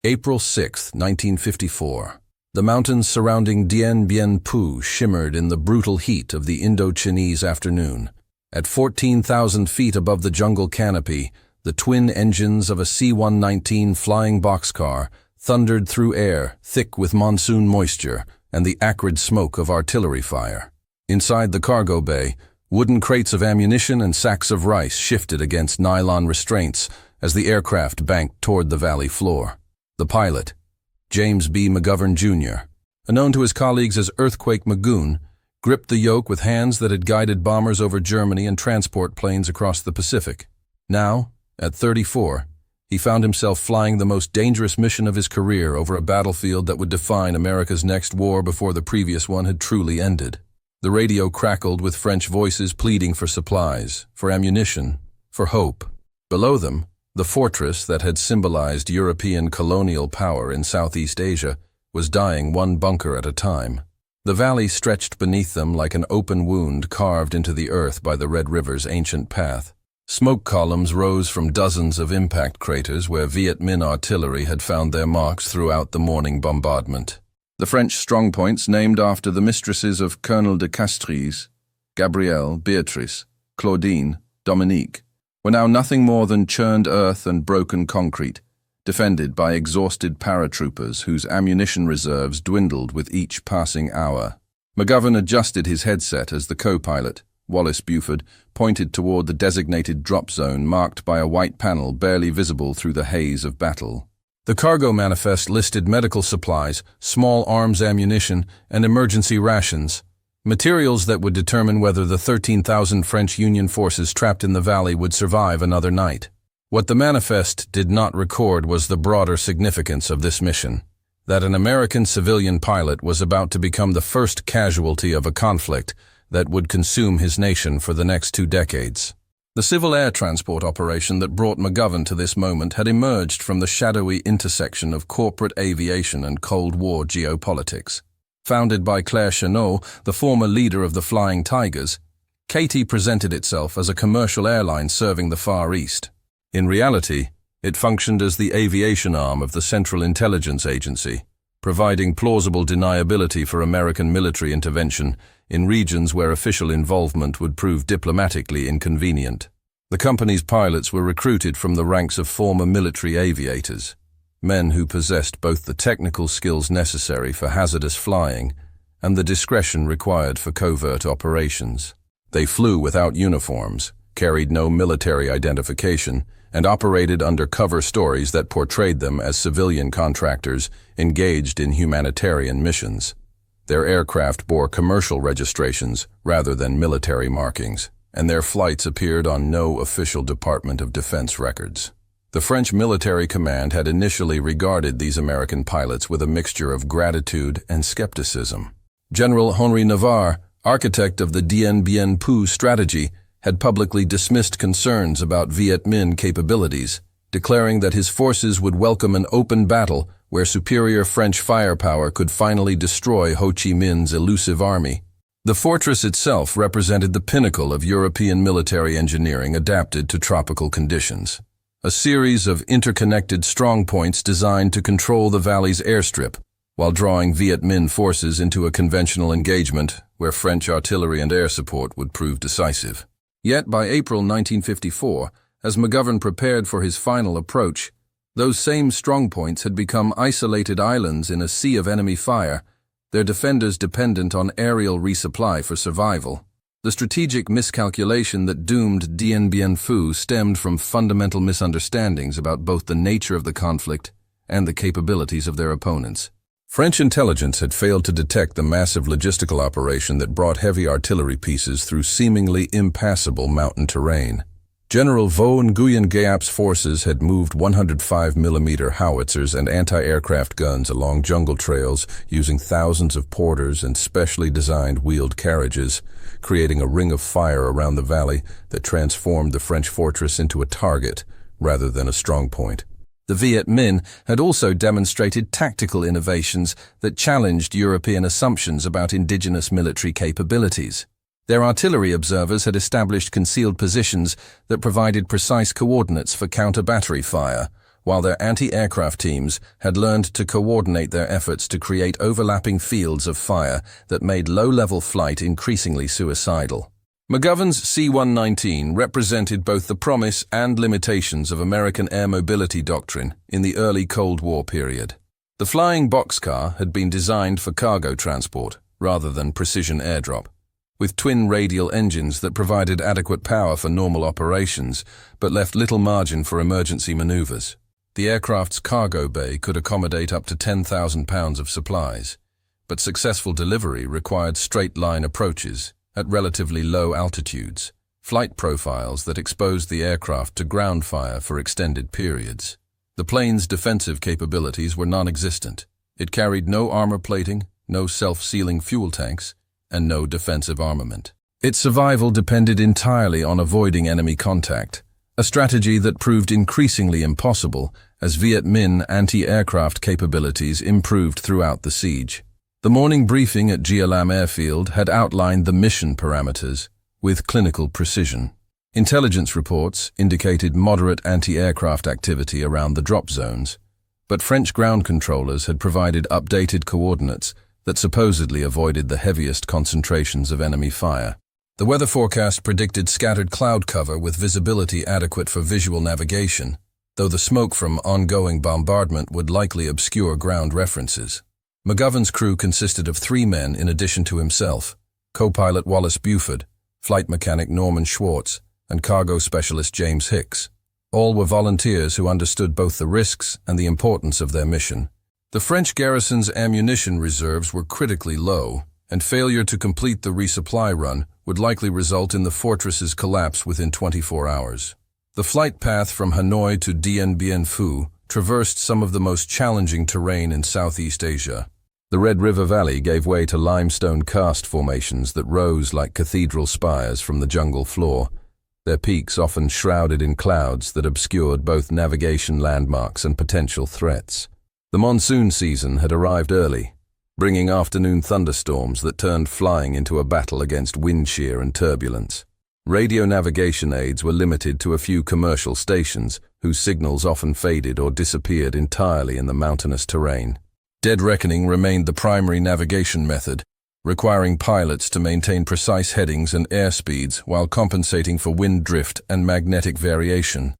April 6, 1954. The mountains surrounding Dien Bien Phu shimmered in the brutal heat of the Indo-Chinese afternoon. At 14,000 feet above the jungle canopy, the twin engines of a C-119 flying boxcar thundered through air thick with monsoon moisture and the acrid smoke of artillery fire. Inside the cargo bay, wooden crates of ammunition and sacks of rice shifted against nylon restraints as the aircraft banked toward the valley floor. The pilot, James B. McGovern, Jr., known to his colleagues as Earthquake Magoon, gripped the yoke with hands that had guided bombers over Germany and transport planes across the Pacific. Now, at 34, he found himself flying the most dangerous mission of his career over a battlefield that would define America's next war before the previous one had truly ended. The radio crackled with French voices pleading for supplies, for ammunition, for hope. Below them, the fortress that had symbolized European colonial power in Southeast Asia was dying one bunker at a time. The valley stretched beneath them like an open wound carved into the earth by the Red River's ancient path. Smoke columns rose from dozens of impact craters where Viet Minh artillery had found their marks throughout the morning bombardment. The French strongpoints, named after the mistresses of Colonel de Castries, Gabrielle, Beatrice, Claudine, Dominique, were now nothing more than churned earth and broken concrete, defended by exhausted paratroopers whose ammunition reserves dwindled with each passing hour. McGovern adjusted his headset as the co-pilot, Wallace Buford, pointed toward the designated drop zone marked by a white panel barely visible through the haze of battle. The cargo manifest listed medical supplies, small arms ammunition, and emergency rations, materials that would determine whether the 13,000 French Union forces trapped in the valley would survive another night. What the manifest did not record was the broader significance of this mission, that an American civilian pilot was about to become the first casualty of a conflict that would consume his nation for the next 2 decades. The civil air transport operation that brought McGovern to this moment had emerged from the shadowy intersection of corporate aviation and Cold War geopolitics. Founded by Claire Chennault, the former leader of the Flying Tigers, KT presented itself as a commercial airline serving the Far East. In reality, it functioned as the aviation arm of the Central Intelligence Agency, providing plausible deniability for American military intervention in regions where official involvement would prove diplomatically inconvenient. The company's pilots were recruited from the ranks of former military aviators, men who possessed both the technical skills necessary for hazardous flying and the discretion required for covert operations. They flew without uniforms, carried no military identification, and operated under cover stories that portrayed them as civilian contractors engaged in humanitarian missions. Their aircraft bore commercial registrations rather than military markings, and their flights appeared on no official Department of Defense records. The French military command had initially regarded these American pilots with a mixture of gratitude and skepticism. General Henri Navarre, architect of the Dien Bien Phu strategy, had publicly dismissed concerns about Viet Minh capabilities, declaring that his forces would welcome an open battle where superior French firepower could finally destroy Ho Chi Minh's elusive army. The fortress itself represented the pinnacle of European military engineering adapted to tropical conditions. A series of interconnected strongpoints designed to control the valley's airstrip, while drawing Viet Minh forces into a conventional engagement where French artillery and air support would prove decisive. Yet by April 1954, as McGovern prepared for his final approach, those same strongpoints had become isolated islands in a sea of enemy fire, their defenders dependent on aerial resupply for survival. The strategic miscalculation that doomed Dien Bien Phu stemmed from fundamental misunderstandings about both the nature of the conflict and the capabilities of their opponents. French intelligence had failed to detect the massive logistical operation that brought heavy artillery pieces through seemingly impassable mountain terrain. General Vo Nguyen Giap's forces had moved 105mm howitzers and anti-aircraft guns along jungle trails using thousands of porters and specially designed wheeled carriages, creating a ring of fire around the valley that transformed the French fortress into a target rather than a strongpoint. The Viet Minh had also demonstrated tactical innovations that challenged European assumptions about indigenous military capabilities. Their artillery observers had established concealed positions that provided precise coordinates for counter-battery fire, while their anti-aircraft teams had learned to coordinate their efforts to create overlapping fields of fire that made low-level flight increasingly suicidal. McGovern's C-119 represented both the promise and limitations of American air mobility doctrine in the early Cold War period. The flying boxcar had been designed for cargo transport rather than precision airdrop, with twin radial engines that provided adequate power for normal operations but left little margin for emergency maneuvers. The aircraft's cargo bay could accommodate up to 10,000 pounds of supplies, but successful delivery required straight-line approaches at relatively low altitudes, flight profiles that exposed the aircraft to ground fire for extended periods. The plane's defensive capabilities were non-existent. It carried no armor plating, no self-sealing fuel tanks, and no defensive armament. Its survival depended entirely on avoiding enemy contact, a strategy that proved increasingly impossible as Viet Minh anti-aircraft capabilities improved throughout the siege. The morning briefing at Gia Lam Airfield had outlined the mission parameters with clinical precision. Intelligence reports indicated moderate anti-aircraft activity around the drop zones, but French ground controllers had provided updated coordinates that supposedly avoided the heaviest concentrations of enemy fire. The weather forecast predicted scattered cloud cover with visibility adequate for visual navigation, though the smoke from ongoing bombardment would likely obscure ground references. McGovern's crew consisted of 3 men in addition to himself: co-pilot Wallace Buford, flight mechanic Norman Schwartz, and cargo specialist James Hicks. All were volunteers who understood both the risks and the importance of their mission. The French garrison's ammunition reserves were critically low, and failure to complete the resupply run would likely result in the fortress's collapse within 24 hours. The flight path from Hanoi to Dien Bien Phu traversed some of the most challenging terrain in Southeast Asia. The Red River Valley gave way to limestone karst formations that rose like cathedral spires from the jungle floor, their peaks often shrouded in clouds that obscured both navigation landmarks and potential threats. The monsoon season had arrived early, bringing afternoon thunderstorms that turned flying into a battle against wind shear and turbulence. Radio navigation aids were limited to a few commercial stations, whose signals often faded or disappeared entirely in the mountainous terrain. Dead reckoning remained the primary navigation method, requiring pilots to maintain precise headings and airspeeds while compensating for wind drift and magnetic variation.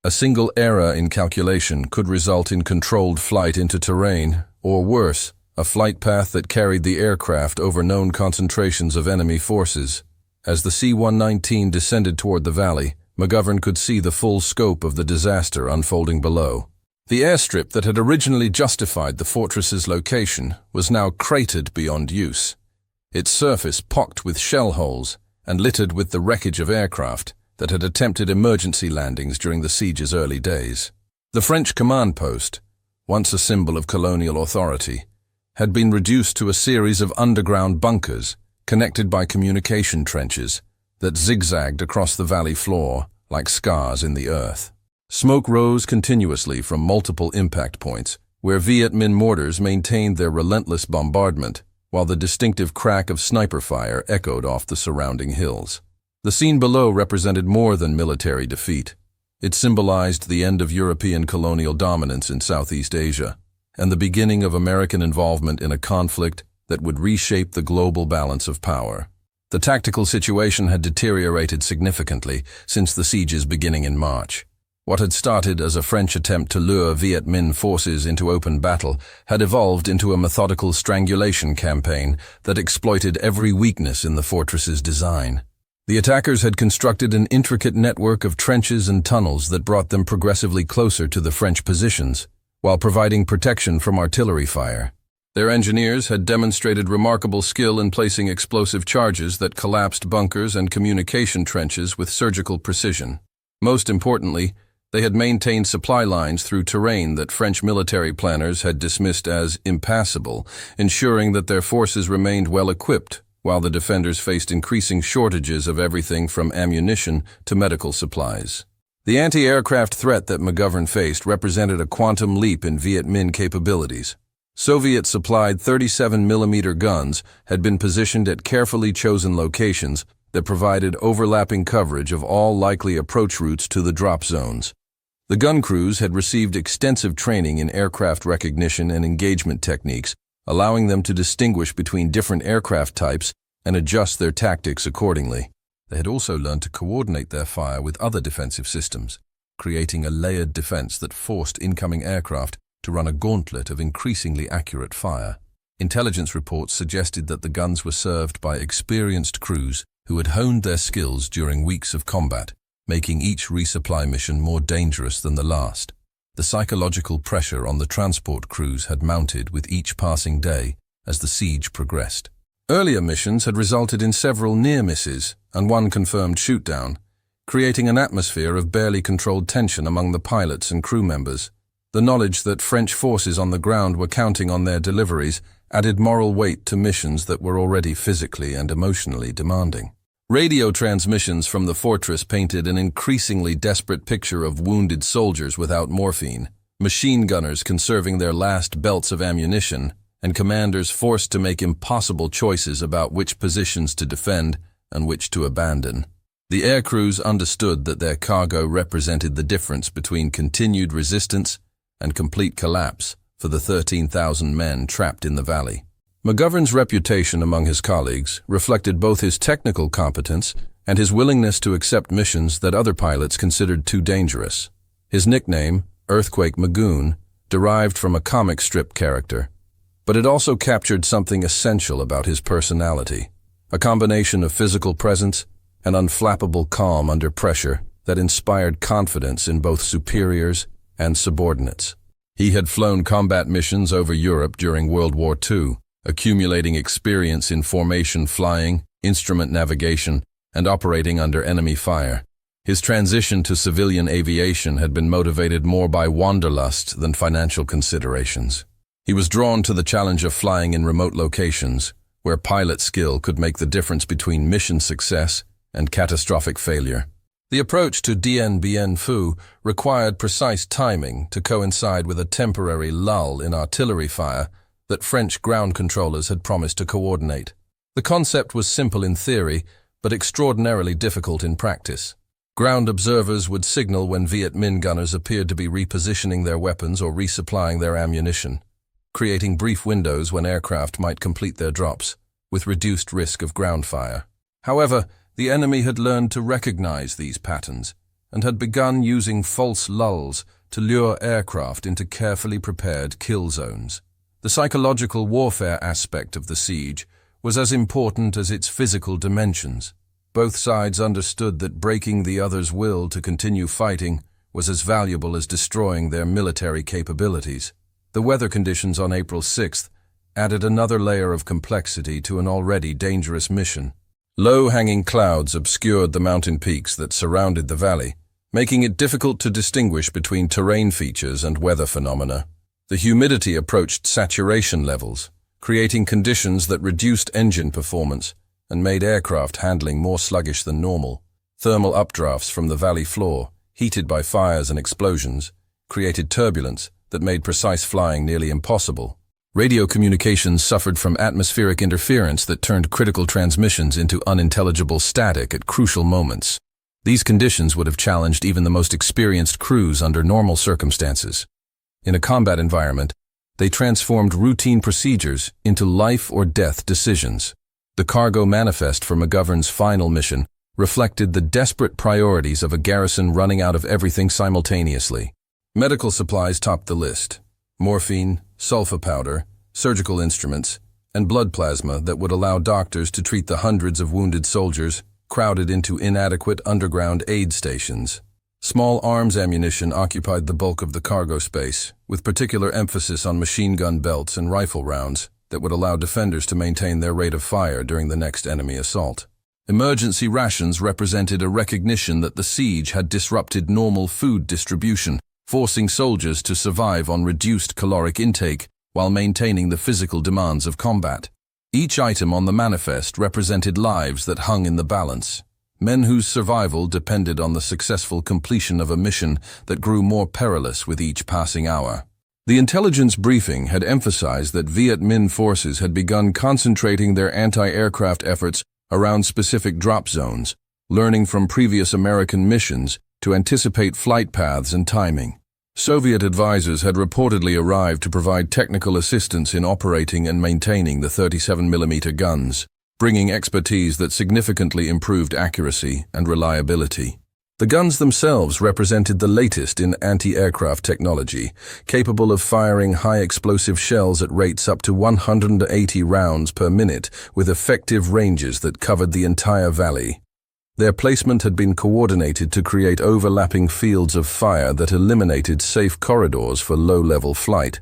A single error in calculation could result in controlled flight into terrain, or worse, a flight path that carried the aircraft over known concentrations of enemy forces. As the C-119 descended toward the valley, McGovern could see the full scope of the disaster unfolding below. The airstrip that had originally justified the fortress's location was now cratered beyond use, its surface pocked with shell holes and littered with the wreckage of aircraft that had attempted emergency landings during the siege's early days. The French command post, once a symbol of colonial authority, had been reduced to a series of underground bunkers connected by communication trenches that zigzagged across the valley floor like scars in the earth. Smoke rose continuously from multiple impact points, where Viet Minh mortars maintained their relentless bombardment, while the distinctive crack of sniper fire echoed off the surrounding hills. The scene below represented more than military defeat. It symbolized the end of European colonial dominance in Southeast Asia, and the beginning of American involvement in a conflict that would reshape the global balance of power. The tactical situation had deteriorated significantly since the siege's beginning in March. What had started as a French attempt to lure Viet Minh forces into open battle had evolved into a methodical strangulation campaign that exploited every weakness in the fortress's design. The attackers had constructed an intricate network of trenches and tunnels that brought them progressively closer to the French positions, while providing protection from artillery fire. Their engineers had demonstrated remarkable skill in placing explosive charges that collapsed bunkers and communication trenches with surgical precision. Most importantly, they had maintained supply lines through terrain that French military planners had dismissed as impassable, ensuring that their forces remained well equipped, while the defenders faced increasing shortages of everything from ammunition to medical supplies. The anti-aircraft threat that McGovern faced represented a quantum leap in Viet Minh capabilities. Soviet-supplied 37mm guns had been positioned at carefully chosen locations that provided overlapping coverage of all likely approach routes to the drop zones. The gun crews had received extensive training in aircraft recognition and engagement techniques, allowing them to distinguish between different aircraft types and adjust their tactics accordingly. They had also learned to coordinate their fire with other defensive systems, creating a layered defense that forced incoming aircraft to run a gauntlet of increasingly accurate fire. Intelligence reports suggested that the guns were served by experienced crews who had honed their skills during weeks of combat, making each resupply mission more dangerous than the last. The psychological pressure on the transport crews had mounted with each passing day as the siege progressed. Earlier missions had resulted in several near misses and one confirmed shootdown, creating an atmosphere of barely controlled tension among the pilots and crew members. The knowledge that French forces on the ground were counting on their deliveries added moral weight to missions that were already physically and emotionally demanding. Radio transmissions from the fortress painted an increasingly desperate picture of wounded soldiers without morphine, machine gunners conserving their last belts of ammunition, and commanders forced to make impossible choices about which positions to defend and which to abandon. The air crews understood that their cargo represented the difference between continued resistance and complete collapse for the 13,000 men trapped in the valley. McGovern's reputation among his colleagues reflected both his technical competence and his willingness to accept missions that other pilots considered too dangerous. His nickname, Earthquake Magoon, derived from a comic strip character, but it also captured something essential about his personality, a combination of physical presence and unflappable calm under pressure that inspired confidence in both superiors and subordinates. He had flown combat missions over Europe during World War II, accumulating experience in formation flying, instrument navigation, and operating under enemy fire. His transition to civilian aviation had been motivated more by wanderlust than financial considerations. He was drawn to the challenge of flying in remote locations, where pilot skill could make the difference between mission success and catastrophic failure. The approach to Dien Bien Phu required precise timing to coincide with a temporary lull in artillery fire that French ground controllers had promised to coordinate. The concept was simple in theory, but extraordinarily difficult in practice. Ground observers would signal when Viet Minh gunners appeared to be repositioning their weapons or resupplying their ammunition, creating brief windows when aircraft might complete their drops, with reduced risk of ground fire. However, the enemy had learned to recognize these patterns and had begun using false lulls to lure aircraft into carefully prepared kill zones. The psychological warfare aspect of the siege was as important as its physical dimensions. Both sides understood that breaking the other's will to continue fighting was as valuable as destroying their military capabilities. The weather conditions on April 6th added another layer of complexity to an already dangerous mission. Low-hanging clouds obscured the mountain peaks that surrounded the valley, making it difficult to distinguish between terrain features and weather phenomena. The humidity approached saturation levels, creating conditions that reduced engine performance and made aircraft handling more sluggish than normal. Thermal updrafts from the valley floor, heated by fires and explosions, created turbulence that made precise flying nearly impossible. Radio communications suffered from atmospheric interference that turned critical transmissions into unintelligible static at crucial moments. These conditions would have challenged even the most experienced crews under normal circumstances. In a combat environment, they transformed routine procedures into life-or-death decisions. The cargo manifest for McGovern's final mission reflected the desperate priorities of a garrison running out of everything simultaneously. Medical supplies topped the list: morphine, sulfa powder, surgical instruments, and blood plasma that would allow doctors to treat the hundreds of wounded soldiers crowded into inadequate underground aid stations. Small arms ammunition occupied the bulk of the cargo space, with particular emphasis on machine gun belts and rifle rounds that would allow defenders to maintain their rate of fire during the next enemy assault. Emergency rations represented a recognition that the siege had disrupted normal food distribution, forcing soldiers to survive on reduced caloric intake while maintaining the physical demands of combat. Each item on the manifest represented lives that hung in the balance, men whose survival depended on the successful completion of a mission that grew more perilous with each passing hour. The intelligence briefing had emphasized that Viet Minh forces had begun concentrating their anti-aircraft efforts around specific drop zones, learning from previous American missions to anticipate flight paths and timing. Soviet advisors had reportedly arrived to provide technical assistance in operating and maintaining the 37mm guns, bringing expertise that significantly improved accuracy and reliability. The guns themselves represented the latest in anti-aircraft technology, capable of firing high-explosive shells at rates up to 180 rounds per minute, with effective ranges that covered the entire valley. Their placement had been coordinated to create overlapping fields of fire that eliminated safe corridors for low-level flight,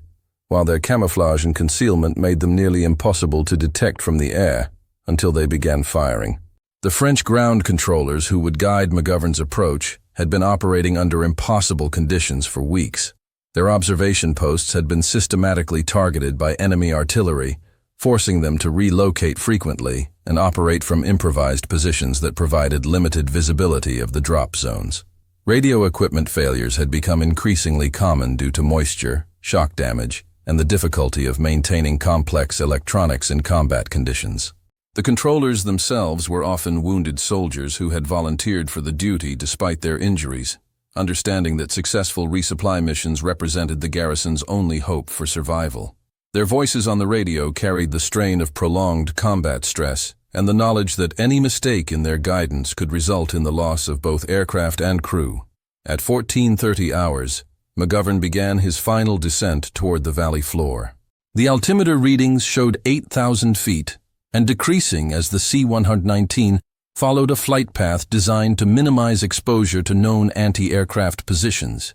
while their camouflage and concealment made them nearly impossible to detect from the air until they began firing. The French ground controllers who would guide McGovern's approach had been operating under impossible conditions for weeks. Their observation posts had been systematically targeted by enemy artillery, forcing them to relocate frequently and operate from improvised positions that provided limited visibility of the drop zones. Radio equipment failures had become increasingly common due to moisture, shock damage, and the difficulty of maintaining complex electronics in combat conditions. The controllers themselves were often wounded soldiers who had volunteered for the duty despite their injuries, understanding that successful resupply missions represented the garrison's only hope for survival. Their voices on the radio carried the strain of prolonged combat stress and the knowledge that any mistake in their guidance could result in the loss of both aircraft and crew. At 14:30 hours, McGovern began his final descent toward the valley floor. The altimeter readings showed 8,000 feet, and decreasing as the C-119 followed a flight path designed to minimize exposure to known anti-aircraft positions.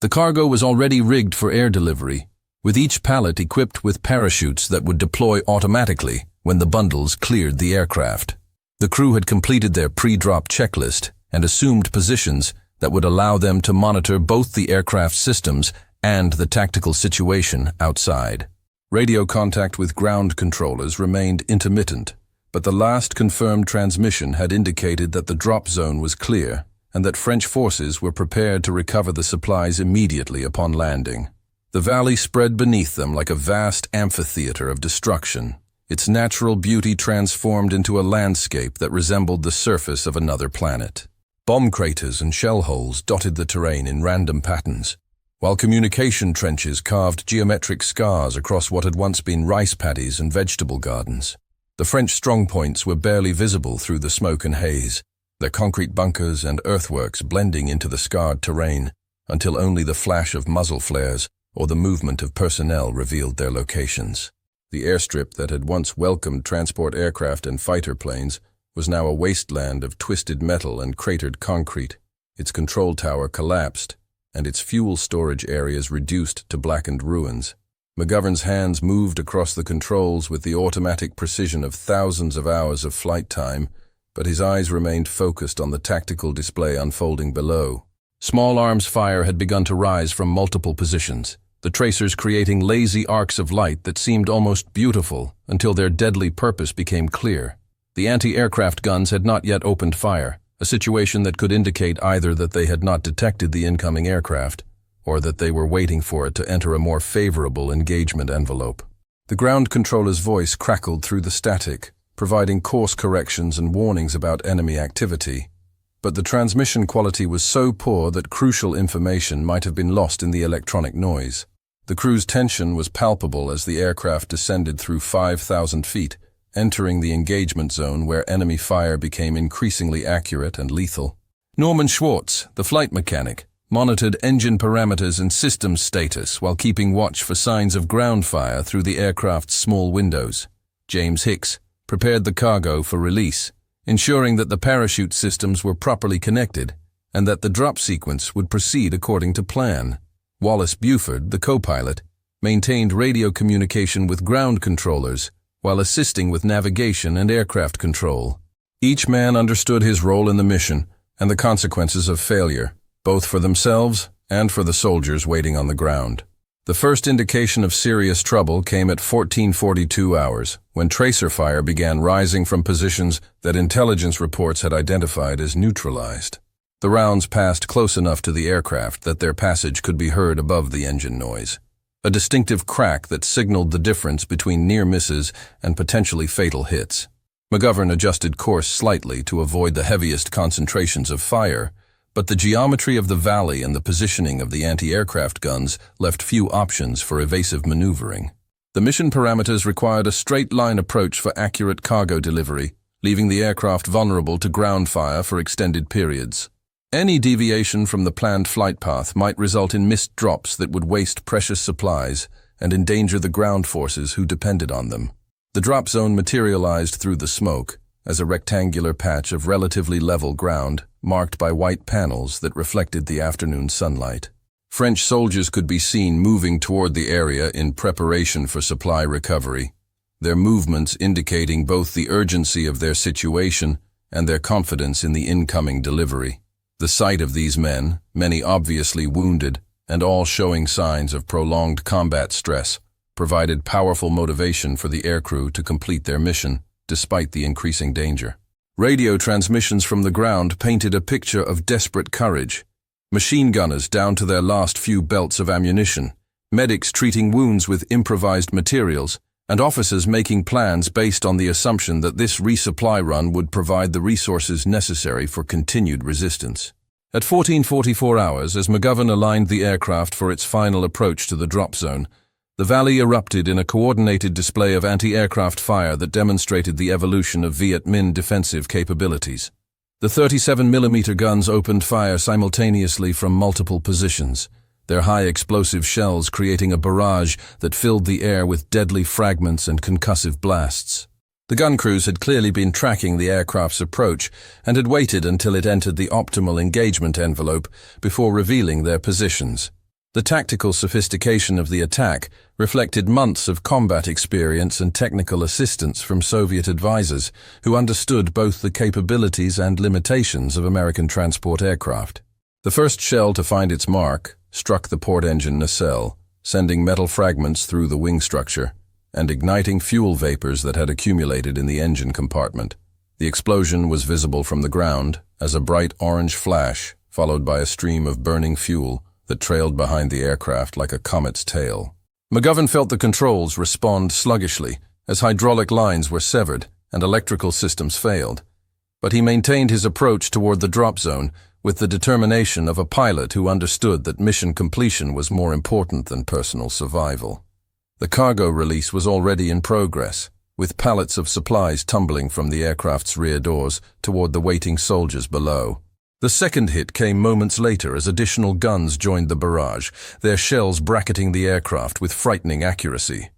The cargo was already rigged for air delivery, with each pallet equipped with parachutes that would deploy automatically when the bundles cleared the aircraft. The crew had completed their pre-drop checklist and assumed positions that would allow them to monitor both the aircraft systems and the tactical situation outside. Radio contact with ground controllers remained intermittent, but the last confirmed transmission had indicated that the drop zone was clear and that French forces were prepared to recover the supplies immediately upon landing. The valley spread beneath them like a vast amphitheater of destruction, its natural beauty transformed into a landscape that resembled the surface of another planet. Bomb craters and shell holes dotted the terrain in random patterns, while communication trenches carved geometric scars across what had once been rice paddies and vegetable gardens. The French strongpoints were barely visible through the smoke and haze, their concrete bunkers and earthworks blending into the scarred terrain until only the flash of muzzle flares or the movement of personnel revealed their locations. The airstrip that had once welcomed transport aircraft and fighter planes was now a wasteland of twisted metal and cratered concrete. Its control tower collapsed, and its fuel storage areas reduced to blackened ruins. McGovern's hands moved across the controls with the automatic precision of thousands of hours of flight time, but his eyes remained focused on the tactical display unfolding below. Small arms fire had begun to rise from multiple positions, the tracers creating lazy arcs of light that seemed almost beautiful until their deadly purpose became clear. The anti-aircraft guns had not yet opened fire, a situation that could indicate either that they had not detected the incoming aircraft, or that they were waiting for it to enter a more favorable engagement envelope. The ground controller's voice crackled through the static, providing course corrections and warnings about enemy activity, but the transmission quality was so poor that crucial information might have been lost in the electronic noise. The crew's tension was palpable as the aircraft descended through 5,000 feet, entering the engagement zone where enemy fire became increasingly accurate and lethal. Norman Schwartz, the flight mechanic, monitored engine parameters and systems status while keeping watch for signs of ground fire through the aircraft's small windows. James Hicks prepared the cargo for release, ensuring that the parachute systems were properly connected and that the drop sequence would proceed according to plan. Wallace Buford, the co-pilot, maintained radio communication with ground controllers while assisting with navigation and aircraft control. Each man understood his role in the mission and the consequences of failure, both for themselves and for the soldiers waiting on the ground. The first indication of serious trouble came at 14:42 hours, when tracer fire began rising from positions that intelligence reports had identified as neutralized. The rounds passed close enough to the aircraft that their passage could be heard above the engine noise, a distinctive crack that signaled the difference between near misses and potentially fatal hits. McGovern adjusted course slightly to avoid the heaviest concentrations of fire, But the geometry of the valley and the positioning of the anti-aircraft guns left few options for evasive maneuvering. The mission parameters required a straight-line approach for accurate cargo delivery, leaving the aircraft vulnerable to ground fire for extended periods. Any deviation from the planned flight path might result in missed drops that would waste precious supplies and endanger the ground forces who depended on them. The drop zone materialized through the smoke as a rectangular patch of relatively level ground marked by white panels that reflected the afternoon sunlight. French soldiers could be seen moving toward the area in preparation for supply recovery, their movements indicating both the urgency of their situation and their confidence in the incoming delivery. The sight of these men, many obviously wounded and all showing signs of prolonged combat stress, provided powerful motivation for the aircrew to complete their mission, despite the increasing danger. Radio transmissions from the ground painted a picture of desperate courage. Machine gunners down to their last few belts of ammunition, medics treating wounds with improvised materials, and officers making plans based on the assumption that this resupply run would provide the resources necessary for continued resistance. At 14:44 hours, as McGovern aligned the aircraft for its final approach to the drop zone, the valley erupted in a coordinated display of anti-aircraft fire that demonstrated the evolution of Viet Minh defensive capabilities. The 37mm guns opened fire simultaneously from multiple positions, their high explosive shells creating a barrage that filled the air with deadly fragments and concussive blasts. The gun crews had clearly been tracking the aircraft's approach and had waited until it entered the optimal engagement envelope before revealing their positions. The tactical sophistication of the attack reflected months of combat experience and technical assistance from Soviet advisors who understood both the capabilities and limitations of American transport aircraft. The first shell to find its mark struck the port engine nacelle, sending metal fragments through the wing structure and igniting fuel vapors that had accumulated in the engine compartment. The explosion was visible from the ground as a bright orange flash, followed by a stream of burning fuel that trailed behind the aircraft like a comet's tail. McGovern felt the controls respond sluggishly as hydraulic lines were severed and electrical systems failed. But he maintained his approach toward the drop zone with the determination of a pilot who understood that mission completion was more important than personal survival. The cargo release was already in progress, with pallets of supplies tumbling from the aircraft's rear doors toward the waiting soldiers below. The second hit came moments later as additional guns joined the barrage, their shells bracketing the aircraft with frightening accuracy.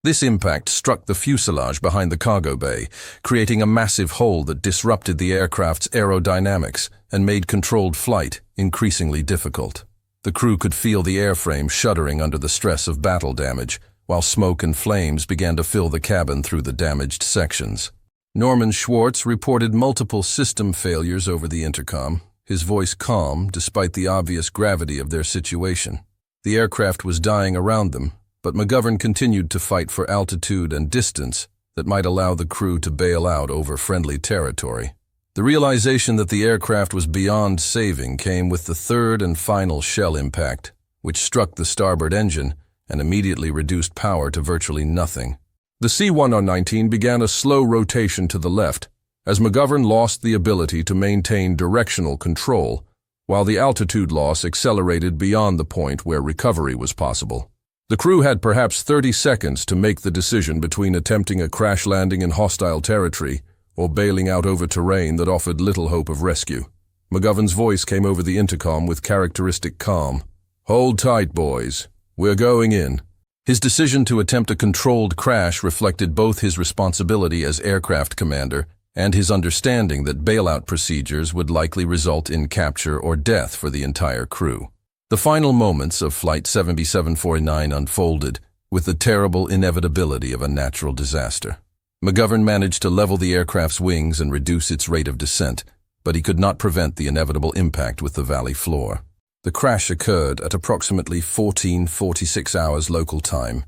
This impact struck the fuselage behind the cargo bay, creating a massive hole that disrupted the aircraft's aerodynamics and made controlled flight increasingly difficult. The crew could feel the airframe shuddering under the stress of battle damage, while smoke and flames began to fill the cabin through the damaged sections. Norman Schwartz reported multiple system failures over the intercom, his voice calm despite the obvious gravity of their situation. The aircraft was dying around them, but McGovern continued to fight for altitude and distance that might allow the crew to bail out over friendly territory. The realization that the aircraft was beyond saving came with the third and final shell impact, which struck the starboard engine and immediately reduced power to virtually nothing. The C-119 began a slow rotation to the left, as McGovern lost the ability to maintain directional control, while the altitude loss accelerated beyond the point where recovery was possible. The crew had perhaps 30 seconds to make the decision between attempting a crash landing in hostile territory or bailing out over terrain that offered little hope of rescue. McGovern's voice came over the intercom with characteristic calm. "Hold tight, boys. We're going in." His decision to attempt a controlled crash reflected both his responsibility as aircraft commander and his understanding that bailout procedures would likely result in capture or death for the entire crew. The final moments of Flight 7749 unfolded with the terrible inevitability of a natural disaster. McGovern managed to level the aircraft's wings and reduce its rate of descent, but he could not prevent the inevitable impact with the valley floor. The crash occurred at approximately 14:46 hours local time,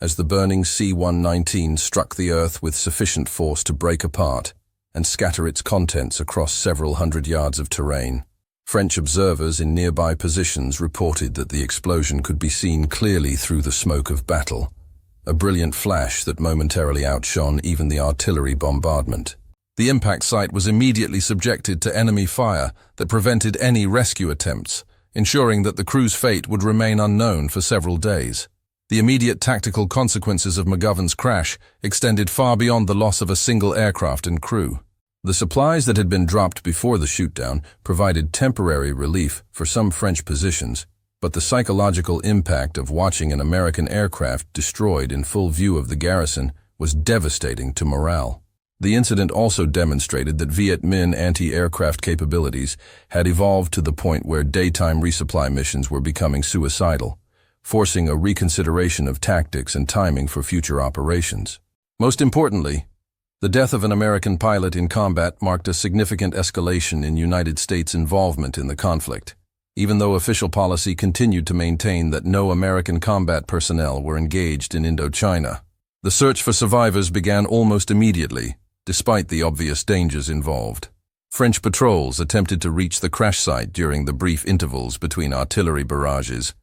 as the burning C-119 struck the Earth with sufficient force to break apart and scatter its contents across several hundred yards of terrain. French observers in nearby positions reported that the explosion could be seen clearly through the smoke of battle, a brilliant flash that momentarily outshone even the artillery bombardment. The impact site was immediately subjected to enemy fire that prevented any rescue attempts, ensuring that the crew's fate would remain unknown for several days. The immediate tactical consequences of McGovern's crash extended far beyond the loss of a single aircraft and crew. The supplies that had been dropped before the shootdown provided temporary relief for some French positions, but the psychological impact of watching an American aircraft destroyed in full view of the garrison was devastating to morale. The incident also demonstrated that Viet Minh anti-aircraft capabilities had evolved to the point where daytime resupply missions were becoming suicidal, forcing a reconsideration of tactics and timing for future operations. Most importantly, the death of an American pilot in combat marked a significant escalation in United States involvement in the conflict, even though official policy continued to maintain that no American combat personnel were engaged in Indochina. The search for survivors began almost immediately, despite the obvious dangers involved. French patrols attempted to reach the crash site during the brief intervals between artillery barrages,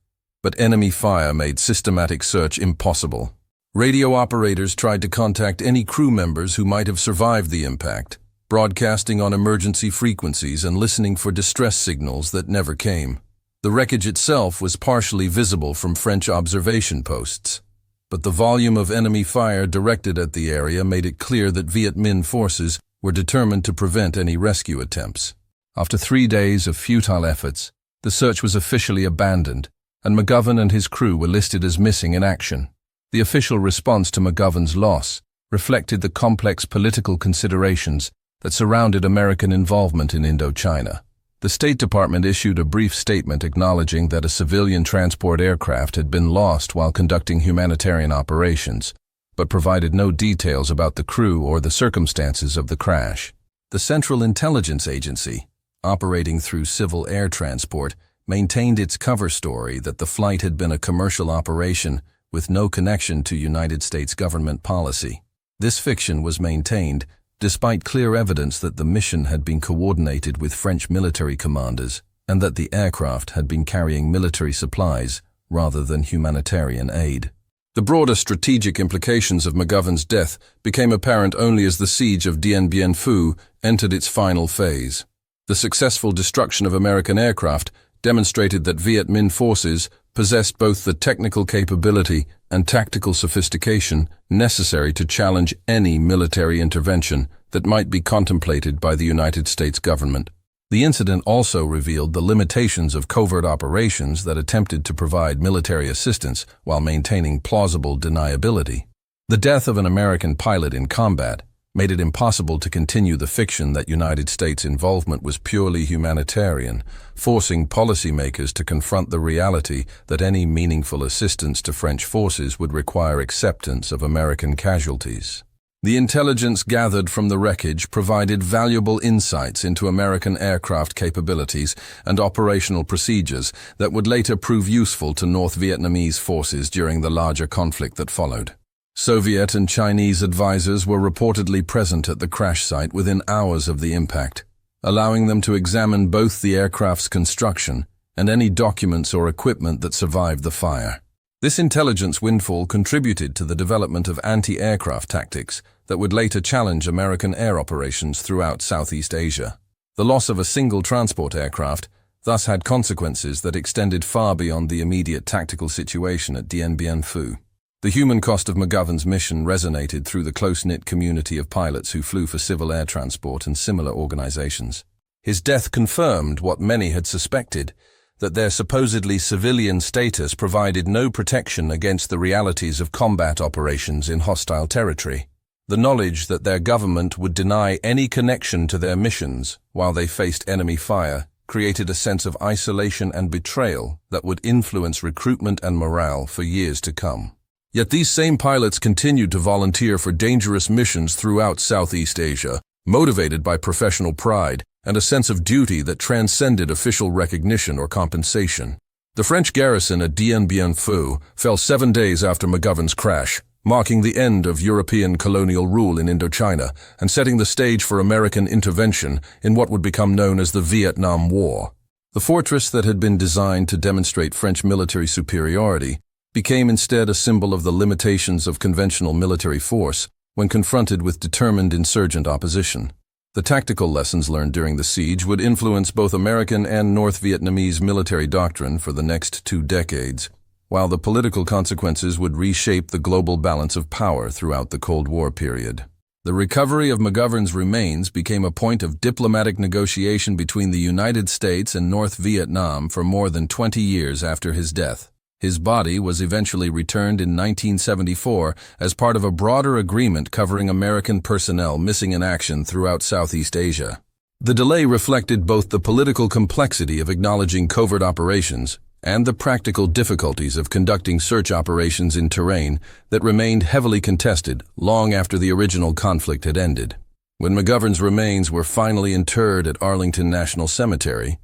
but enemy fire made systematic search impossible. Radio operators tried to contact any crew members who might have survived the impact, broadcasting on emergency frequencies and listening for distress signals that never came. The wreckage itself was partially visible from French observation posts, but the volume of enemy fire directed at the area made it clear that Viet Minh forces were determined to prevent any rescue attempts. After 3 days of futile efforts, the search was officially abandoned, and McGovern and his crew were listed as missing in action. The official response to McGovern's loss reflected the complex political considerations that surrounded American involvement in Indochina. The State Department issued a brief statement acknowledging that a civilian transport aircraft had been lost while conducting humanitarian operations, but provided no details about the crew or the circumstances of the crash. The Central Intelligence Agency, operating through civil air transport, maintained its cover story that the flight had been a commercial operation with no connection to United States government policy. This fiction was maintained despite clear evidence that the mission had been coordinated with French military commanders and that the aircraft had been carrying military supplies rather than humanitarian aid. The broader strategic implications of McGovern's death became apparent only as the siege of Dien Bien Phu entered its final phase. The successful destruction of American aircraft demonstrated that Viet Minh forces possessed both the technical capability and tactical sophistication necessary to challenge any military intervention that might be contemplated by the United States government. The incident also revealed the limitations of covert operations that attempted to provide military assistance while maintaining plausible deniability. The death of an American pilot in combat made it impossible to continue the fiction that United States involvement was purely humanitarian, forcing policymakers to confront the reality that any meaningful assistance to French forces would require acceptance of American casualties. The intelligence gathered from the wreckage provided valuable insights into American aircraft capabilities and operational procedures that would later prove useful to North Vietnamese forces during the larger conflict that followed. Soviet and Chinese advisors were reportedly present at the crash site within hours of the impact, allowing them to examine both the aircraft's construction and any documents or equipment that survived the fire. This intelligence windfall contributed to the development of anti-aircraft tactics that would later challenge American air operations throughout Southeast Asia. The loss of a single transport aircraft thus had consequences that extended far beyond the immediate tactical situation at Dien Bien Phu. The human cost of McGovern's mission resonated through the close-knit community of pilots who flew for civil air transport and similar organizations. His death confirmed what many had suspected, that their supposedly civilian status provided no protection against the realities of combat operations in hostile territory. The knowledge that their government would deny any connection to their missions while they faced enemy fire created a sense of isolation and betrayal that would influence recruitment and morale for years to come. Yet these same pilots continued to volunteer for dangerous missions throughout Southeast Asia, motivated by professional pride and a sense of duty that transcended official recognition or compensation. The French garrison at Dien Bien Phu fell 7 days after McGovern's crash, marking the end of European colonial rule in Indochina and setting the stage for American intervention in what would become known as the Vietnam War. The fortress that had been designed to demonstrate French military superiority became instead a symbol of the limitations of conventional military force when confronted with determined insurgent opposition. The tactical lessons learned during the siege would influence both American and North Vietnamese military doctrine for the next 2 decades, while the political consequences would reshape the global balance of power throughout the Cold War period. The recovery of McGovern's remains became a point of diplomatic negotiation between the United States and North Vietnam for more than 20 years after his death. His body was eventually returned in 1974 as part of a broader agreement covering American personnel missing in action throughout Southeast Asia. The delay reflected both the political complexity of acknowledging covert operations and the practical difficulties of conducting search operations in terrain that remained heavily contested long after the original conflict had ended. When McGovern's remains were finally interred at Arlington National Cemetery,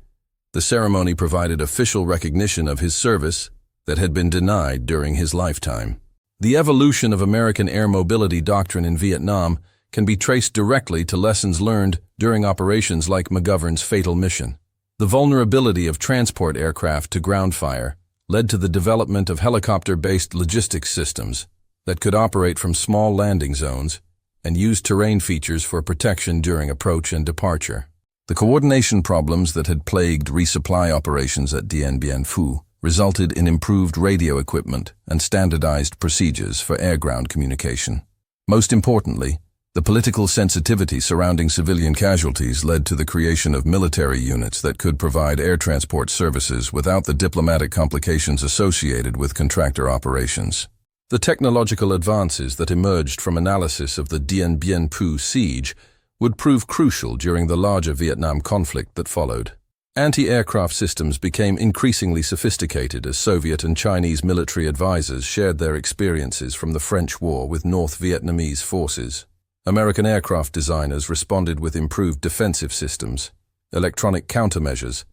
the ceremony provided official recognition of his service that had been denied during his lifetime. The evolution of American air mobility doctrine in Vietnam can be traced directly to lessons learned during operations like McGovern's fatal mission. The vulnerability of transport aircraft to ground fire led to the development of helicopter-based logistics systems that could operate from small landing zones and use terrain features for protection during approach and departure. The coordination problems that had plagued resupply operations at Dien Bien Phu resulted in improved radio equipment and standardized procedures for air-ground communication. Most importantly, the political sensitivity surrounding civilian casualties led to the creation of military units that could provide air transport services without the diplomatic complications associated with contractor operations. The technological advances that emerged from analysis of the Dien Bien Phu siege would prove crucial during the larger Vietnam conflict that followed. Anti-aircraft systems became increasingly sophisticated as Soviet and Chinese military advisors shared their experiences from the French War with North Vietnamese forces. American aircraft designers responded with improved defensive systems, electronic countermeasures,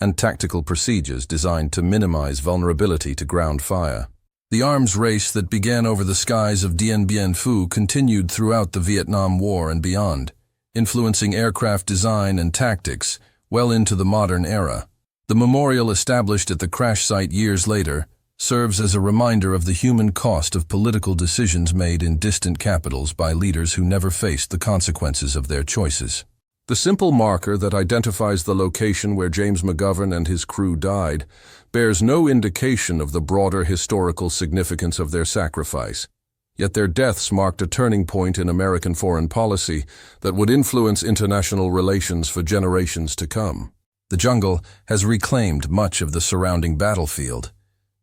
and tactical procedures designed to minimize vulnerability to ground fire. The arms race that began over the skies of Dien Bien Phu continued throughout the Vietnam War and beyond, influencing aircraft design and tactics well into the modern era. The memorial established at the crash site years later serves as a reminder of the human cost of political decisions made in distant capitals by leaders who never faced the consequences of their choices. The simple marker that identifies the location where James McGovern and his crew died bears no indication of the broader historical significance of their sacrifice. Yet their deaths marked a turning point in American foreign policy that would influence international relations for generations to come. The jungle has reclaimed much of the surrounding battlefield,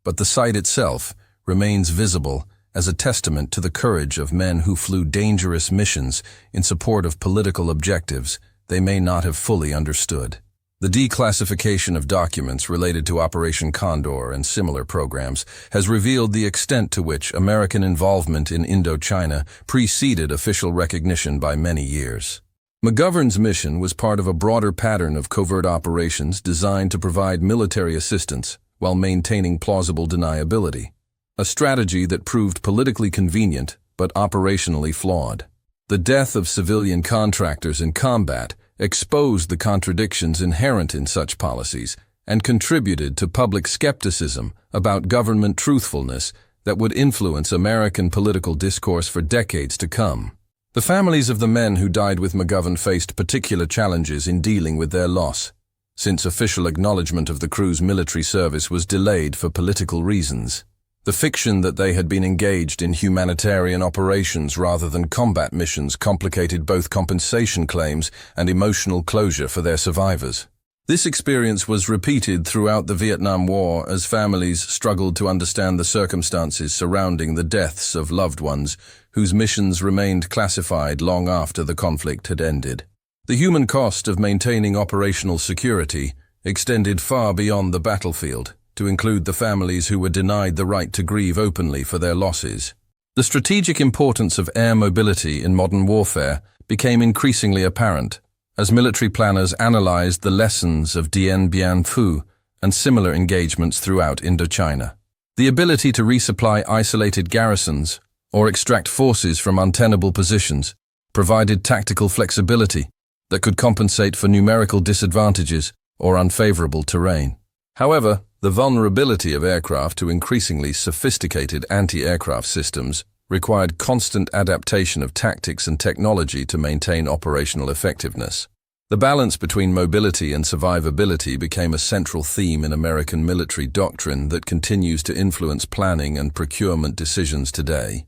but the site itself remains visible as a testament to the courage of men who flew dangerous missions in support of political objectives they may not have fully understood. The declassification of documents related to Operation Condor and similar programs has revealed the extent to which American involvement in Indochina preceded official recognition by many years. McGovern's mission was part of a broader pattern of covert operations designed to provide military assistance while maintaining plausible deniability, a strategy that proved politically convenient but operationally flawed. The death of civilian contractors in combat exposed the contradictions inherent in such policies and contributed to public skepticism about government truthfulness that would influence American political discourse for decades to come. The families of the men who died with McGovern faced particular challenges in dealing with their loss, since official acknowledgement of the crew's military service was delayed for political reasons. The fiction that they had been engaged in humanitarian operations rather than combat missions complicated both compensation claims and emotional closure for their survivors. This experience was repeated throughout the Vietnam War as families struggled to understand the circumstances surrounding the deaths of loved ones whose missions remained classified long after the conflict had ended. The human cost of maintaining operational security extended far beyond the battlefield, to include the families who were denied the right to grieve openly for their losses. The strategic importance of air mobility in modern warfare became increasingly apparent as military planners analyzed the lessons of Dien Bien Phu and similar engagements throughout Indochina. The ability to resupply isolated garrisons or extract forces from untenable positions provided tactical flexibility that could compensate for numerical disadvantages or unfavorable terrain. However, the vulnerability of aircraft to increasingly sophisticated anti-aircraft systems required constant adaptation of tactics and technology to maintain operational effectiveness. The balance between mobility and survivability became a central theme in American military doctrine that continues to influence planning and procurement decisions today.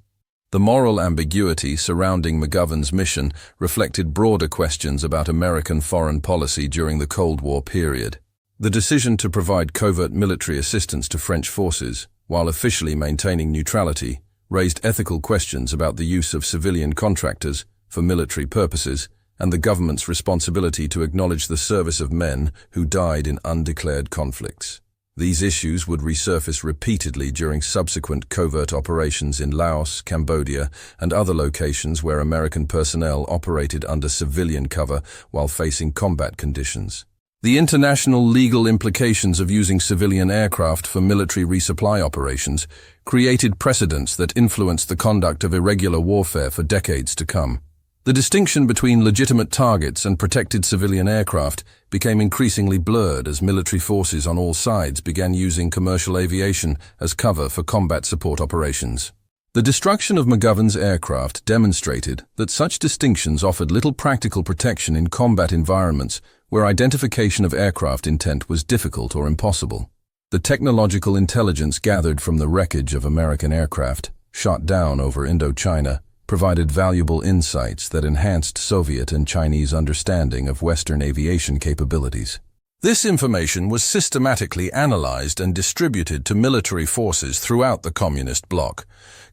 The moral ambiguity surrounding McGovern's mission reflected broader questions about American foreign policy during the Cold War period. The decision to provide covert military assistance to French forces, while officially maintaining neutrality, raised ethical questions about the use of civilian contractors for military purposes and the government's responsibility to acknowledge the service of men who died in undeclared conflicts. These issues would resurface repeatedly during subsequent covert operations in Laos, Cambodia, and other locations where American personnel operated under civilian cover while facing combat conditions. The international legal implications of using civilian aircraft for military resupply operations created precedents that influenced the conduct of irregular warfare for decades to come. The distinction between legitimate targets and protected civilian aircraft became increasingly blurred as military forces on all sides began using commercial aviation as cover for combat support operations. The destruction of McGovern's aircraft demonstrated that such distinctions offered little practical protection in combat environments where identification of aircraft intent was difficult or impossible. The technological intelligence gathered from the wreckage of American aircraft, shot down over Indochina, provided valuable insights that enhanced Soviet and Chinese understanding of Western aviation capabilities. This information was systematically analyzed and distributed to military forces throughout the Communist bloc,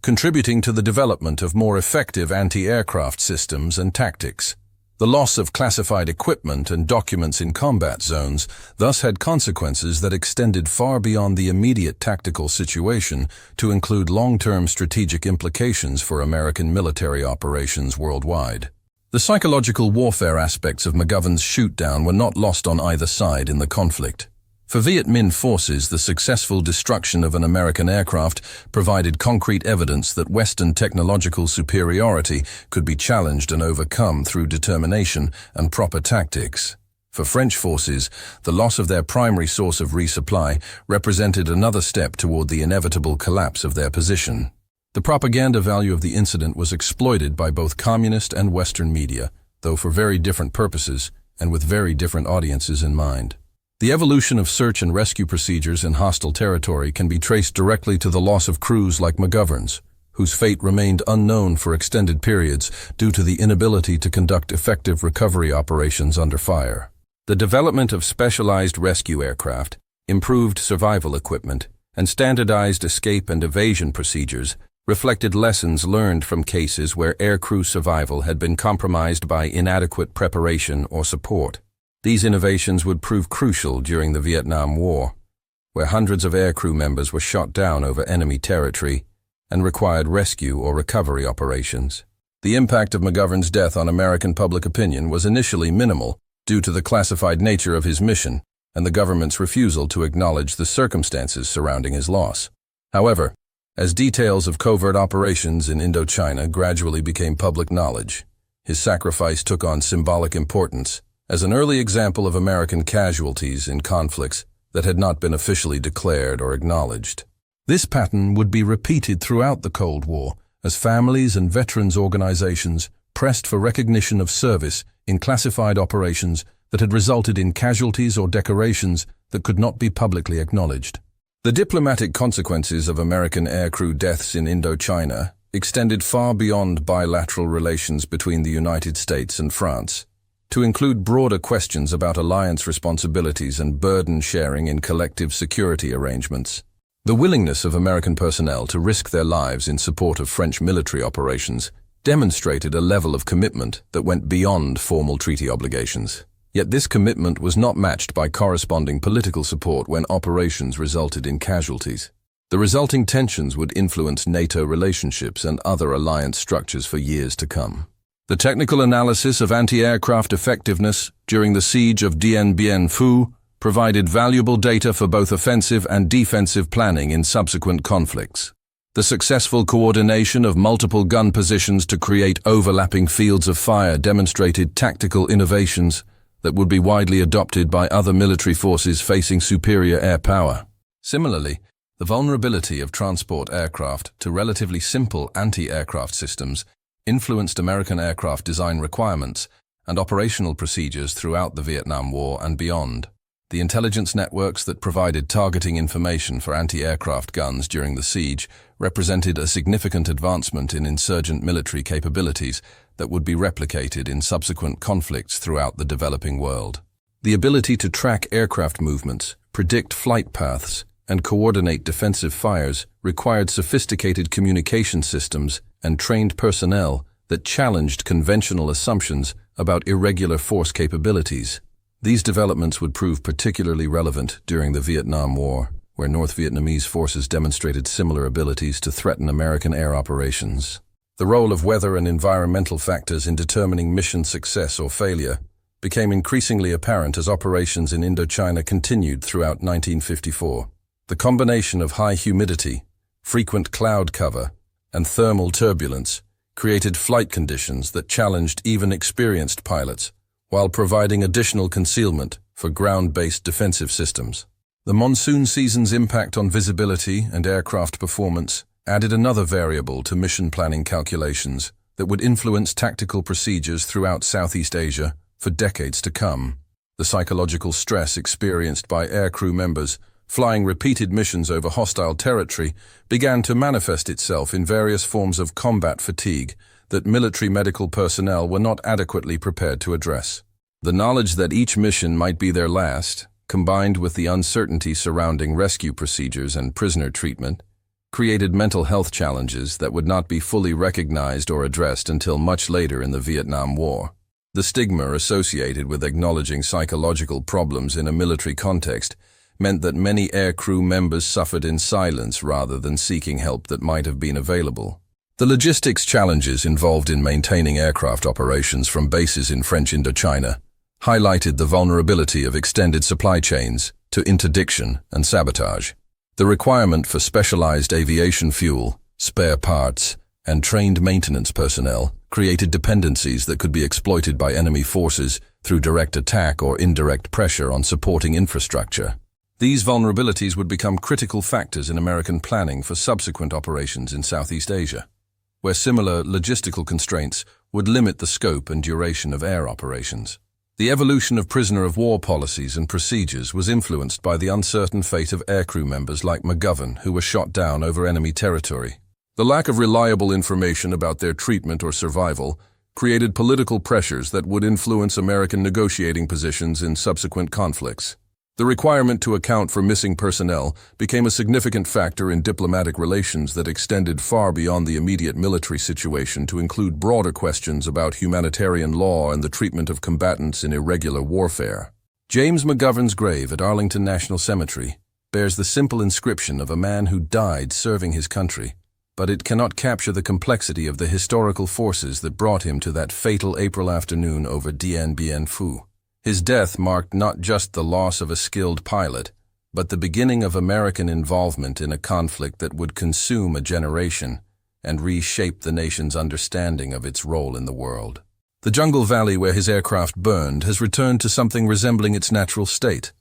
contributing to the development of more effective anti-aircraft systems and tactics. The loss of classified equipment and documents in combat zones thus had consequences that extended far beyond the immediate tactical situation to include long-term strategic implications for American military operations worldwide. The psychological warfare aspects of McGovern's shoot-down were not lost on either side in the conflict. For Viet Minh forces, the successful destruction of an American aircraft provided concrete evidence that Western technological superiority could be challenged and overcome through determination and proper tactics. For French forces, the loss of their primary source of resupply represented another step toward the inevitable collapse of their position. The propaganda value of the incident was exploited by both communist and Western media, though for very different purposes and with very different audiences in mind. The evolution of search and rescue procedures in hostile territory can be traced directly to the loss of crews like McGovern's, whose fate remained unknown for extended periods due to the inability to conduct effective recovery operations under fire. The development of specialized rescue aircraft, improved survival equipment, and standardized escape and evasion procedures reflected lessons learned from cases where aircrew survival had been compromised by inadequate preparation or support. These innovations would prove crucial during the Vietnam War, where hundreds of aircrew members were shot down over enemy territory and required rescue or recovery operations. The impact of McGovern's death on American public opinion was initially minimal due to the classified nature of his mission and the government's refusal to acknowledge the circumstances surrounding his loss. However, as details of covert operations in Indochina gradually became public knowledge, his sacrifice took on symbolic importance as an early example of American casualties in conflicts that had not been officially declared or acknowledged. This pattern would be repeated throughout the Cold War as families and veterans organizations pressed for recognition of service in classified operations that had resulted in casualties or decorations that could not be publicly acknowledged. The diplomatic consequences of American aircrew deaths in Indochina extended far beyond bilateral relations between the United States and France, to include broader questions about alliance responsibilities and burden sharing in collective security arrangements. The willingness of American personnel to risk their lives in support of French military operations demonstrated a level of commitment that went beyond formal treaty obligations. Yet this commitment was not matched by corresponding political support when operations resulted in casualties. The resulting tensions would influence NATO relationships and other alliance structures for years to come. The technical analysis of anti-aircraft effectiveness during the siege of Dien Bien Phu provided valuable data for both offensive and defensive planning in subsequent conflicts. The successful coordination of multiple gun positions to create overlapping fields of fire demonstrated tactical innovations that would be widely adopted by other military forces facing superior air power. Similarly, The vulnerability of transport aircraft to relatively simple anti-aircraft systems influenced American aircraft design requirements and operational procedures throughout the Vietnam War and beyond. The intelligence networks that provided targeting information for anti-aircraft guns during the siege represented a significant advancement in insurgent military capabilities that would be replicated in subsequent conflicts throughout the developing world. The ability to track aircraft movements, predict flight paths, and coordinate defensive fires required sophisticated communication systems and trained personnel that challenged conventional assumptions about irregular force capabilities. These developments would prove particularly relevant during the Vietnam War, where North Vietnamese forces demonstrated similar abilities to threaten American air operations. The role of weather and environmental factors in determining mission success or failure became increasingly apparent as operations in Indochina continued throughout 1954. The combination of high humidity, frequent cloud cover, and thermal turbulence created flight conditions that challenged even experienced pilots, while providing additional concealment for ground-based defensive systems. The monsoon season's impact on visibility and aircraft performance added another variable to mission planning calculations that would influence tactical procedures throughout Southeast Asia for decades to come. The psychological stress experienced by aircrew members flying repeated missions over hostile territory began to manifest itself in various forms of combat fatigue that military medical personnel were not adequately prepared to address. The knowledge that each mission might be their last, combined with the uncertainty surrounding rescue procedures and prisoner treatment, created mental health challenges that would not be fully recognized or addressed until much later in the Vietnam War. The stigma associated with acknowledging psychological problems in a military context meant that many aircrew members suffered in silence rather than seeking help that might have been available. The logistics challenges involved in maintaining aircraft operations from bases in French Indochina highlighted the vulnerability of extended supply chains to interdiction and sabotage. The requirement for specialized aviation fuel, spare parts, and trained maintenance personnel created dependencies that could be exploited by enemy forces through direct attack or indirect pressure on supporting infrastructure. These vulnerabilities would become critical factors in American planning for subsequent operations in Southeast Asia, where similar logistical constraints would limit the scope and duration of air operations. The evolution of prisoner-of-war policies and procedures was influenced by the uncertain fate of aircrew members like McGovern, who were shot down over enemy territory. The lack of reliable information about their treatment or survival created political pressures that would influence American negotiating positions in subsequent conflicts. The requirement to account for missing personnel became a significant factor in diplomatic relations that extended far beyond the immediate military situation to include broader questions about humanitarian law and the treatment of combatants in irregular warfare. James McGovern's grave at Arlington National Cemetery bears the simple inscription of a man who died serving his country, but it cannot capture the complexity of the historical forces that brought him to that fatal April afternoon over Dien Bien Phu. His death marked not just the loss of a skilled pilot, but the beginning of American involvement in a conflict that would consume a generation and reshape the nation's understanding of its role in the world. The jungle valley where his aircraft burned has returned to something resembling its natural state,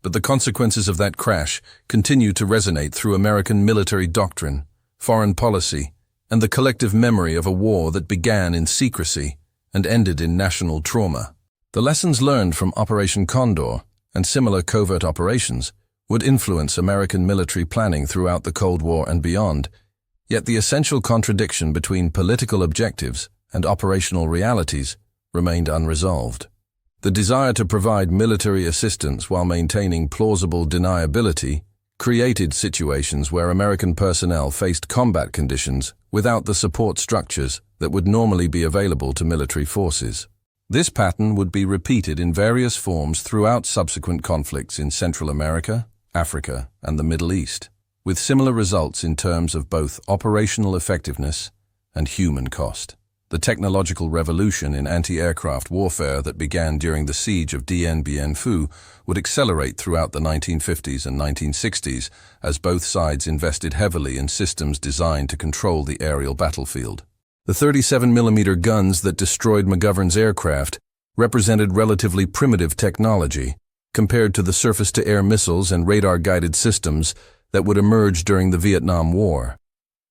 but the consequences of that crash continue to resonate through American military doctrine, foreign policy, and the collective memory of a war that began in secrecy and ended in national trauma. The lessons learned from Operation Condor and similar covert operations would influence American military planning throughout the Cold War and beyond, yet the essential contradiction between political objectives and operational realities remained unresolved. The desire to provide military assistance while maintaining plausible deniability created situations where American personnel faced combat conditions without the support structures that would normally be available to military forces. This pattern would be repeated in various forms throughout subsequent conflicts in Central America, Africa, and the Middle East, with similar results in terms of both operational effectiveness and human cost. The technological revolution in anti-aircraft warfare that began during the siege of Dien Bien Phu would accelerate throughout the 1950s and 1960s as both sides invested heavily in systems designed to control the aerial battlefield. The 37mm guns that destroyed McGovern's aircraft represented relatively primitive technology compared to the surface-to-air missiles and radar-guided systems that would emerge during the Vietnam War.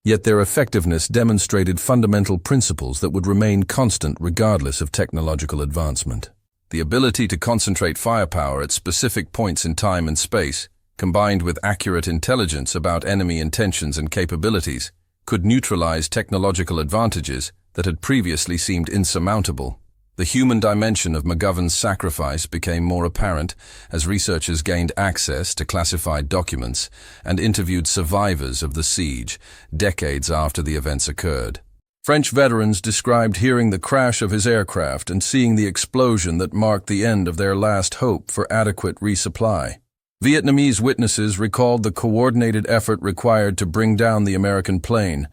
Yet their effectiveness demonstrated fundamental principles that would remain constant regardless of technological advancement. The ability to concentrate firepower at specific points in time and space, combined with accurate intelligence about enemy intentions and capabilities, could neutralize technological advantages that had previously seemed insurmountable. The human dimension of McGovern's sacrifice became more apparent as researchers gained access to classified documents and interviewed survivors of the siege decades after the events occurred. French veterans described hearing the crash of his aircraft and seeing the explosion that marked the end of their last hope for adequate resupply. Vietnamese witnesses recalled the coordinated effort required to bring down the American plane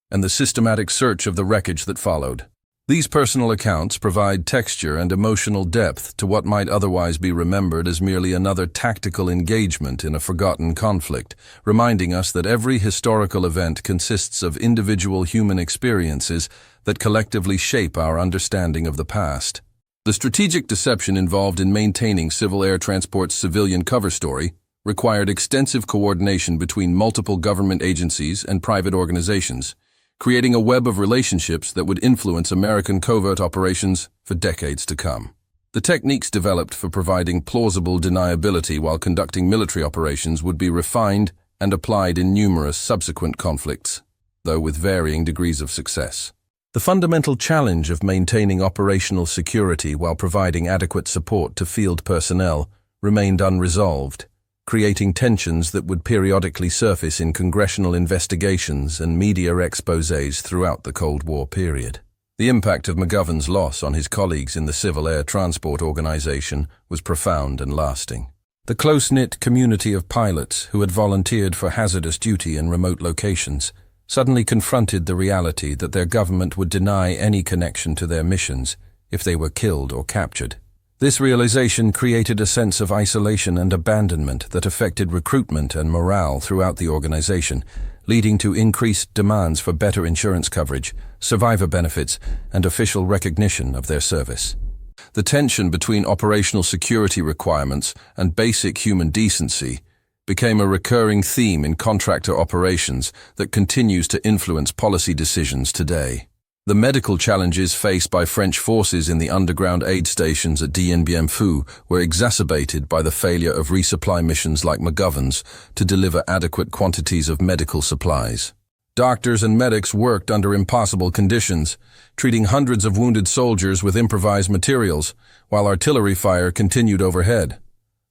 and the systematic search of the wreckage that followed. These personal accounts provide texture and emotional depth to what might otherwise be remembered as merely another tactical engagement in a forgotten conflict, reminding us that every historical event consists of individual human experiences that collectively shape our understanding of the past. The strategic deception involved in maintaining Civil Air Transport's civilian cover story required extensive coordination between multiple government agencies and private organizations, creating a web of relationships that would influence American covert operations for decades to come. The techniques developed for providing plausible deniability while conducting military operations would be refined and applied in numerous subsequent conflicts, though with varying degrees of success. The fundamental challenge of maintaining operational security while providing adequate support to field personnel remained unresolved, creating tensions that would periodically surface in congressional investigations and media exposés throughout the Cold War period. The impact of McGovern's loss on his colleagues in the Civil Air Transport Organization was profound and lasting. The close-knit community of pilots who had volunteered for hazardous duty in remote locations suddenly confronted the reality that their government would deny any connection to their missions if they were killed or captured. This realization created a sense of isolation and abandonment that affected recruitment and morale throughout the organization, leading to increased demands for better insurance coverage, survivor benefits, and official recognition of their service. The tension between operational security requirements and basic human decency became a recurring theme in contractor operations that continues to influence policy decisions today. The medical challenges faced by French forces in the underground aid stations at Dien Bien Phu were exacerbated by the failure of resupply missions like McGovern's to deliver adequate quantities of medical supplies. Doctors and medics worked under impossible conditions, treating hundreds of wounded soldiers with improvised materials, while artillery fire continued overhead.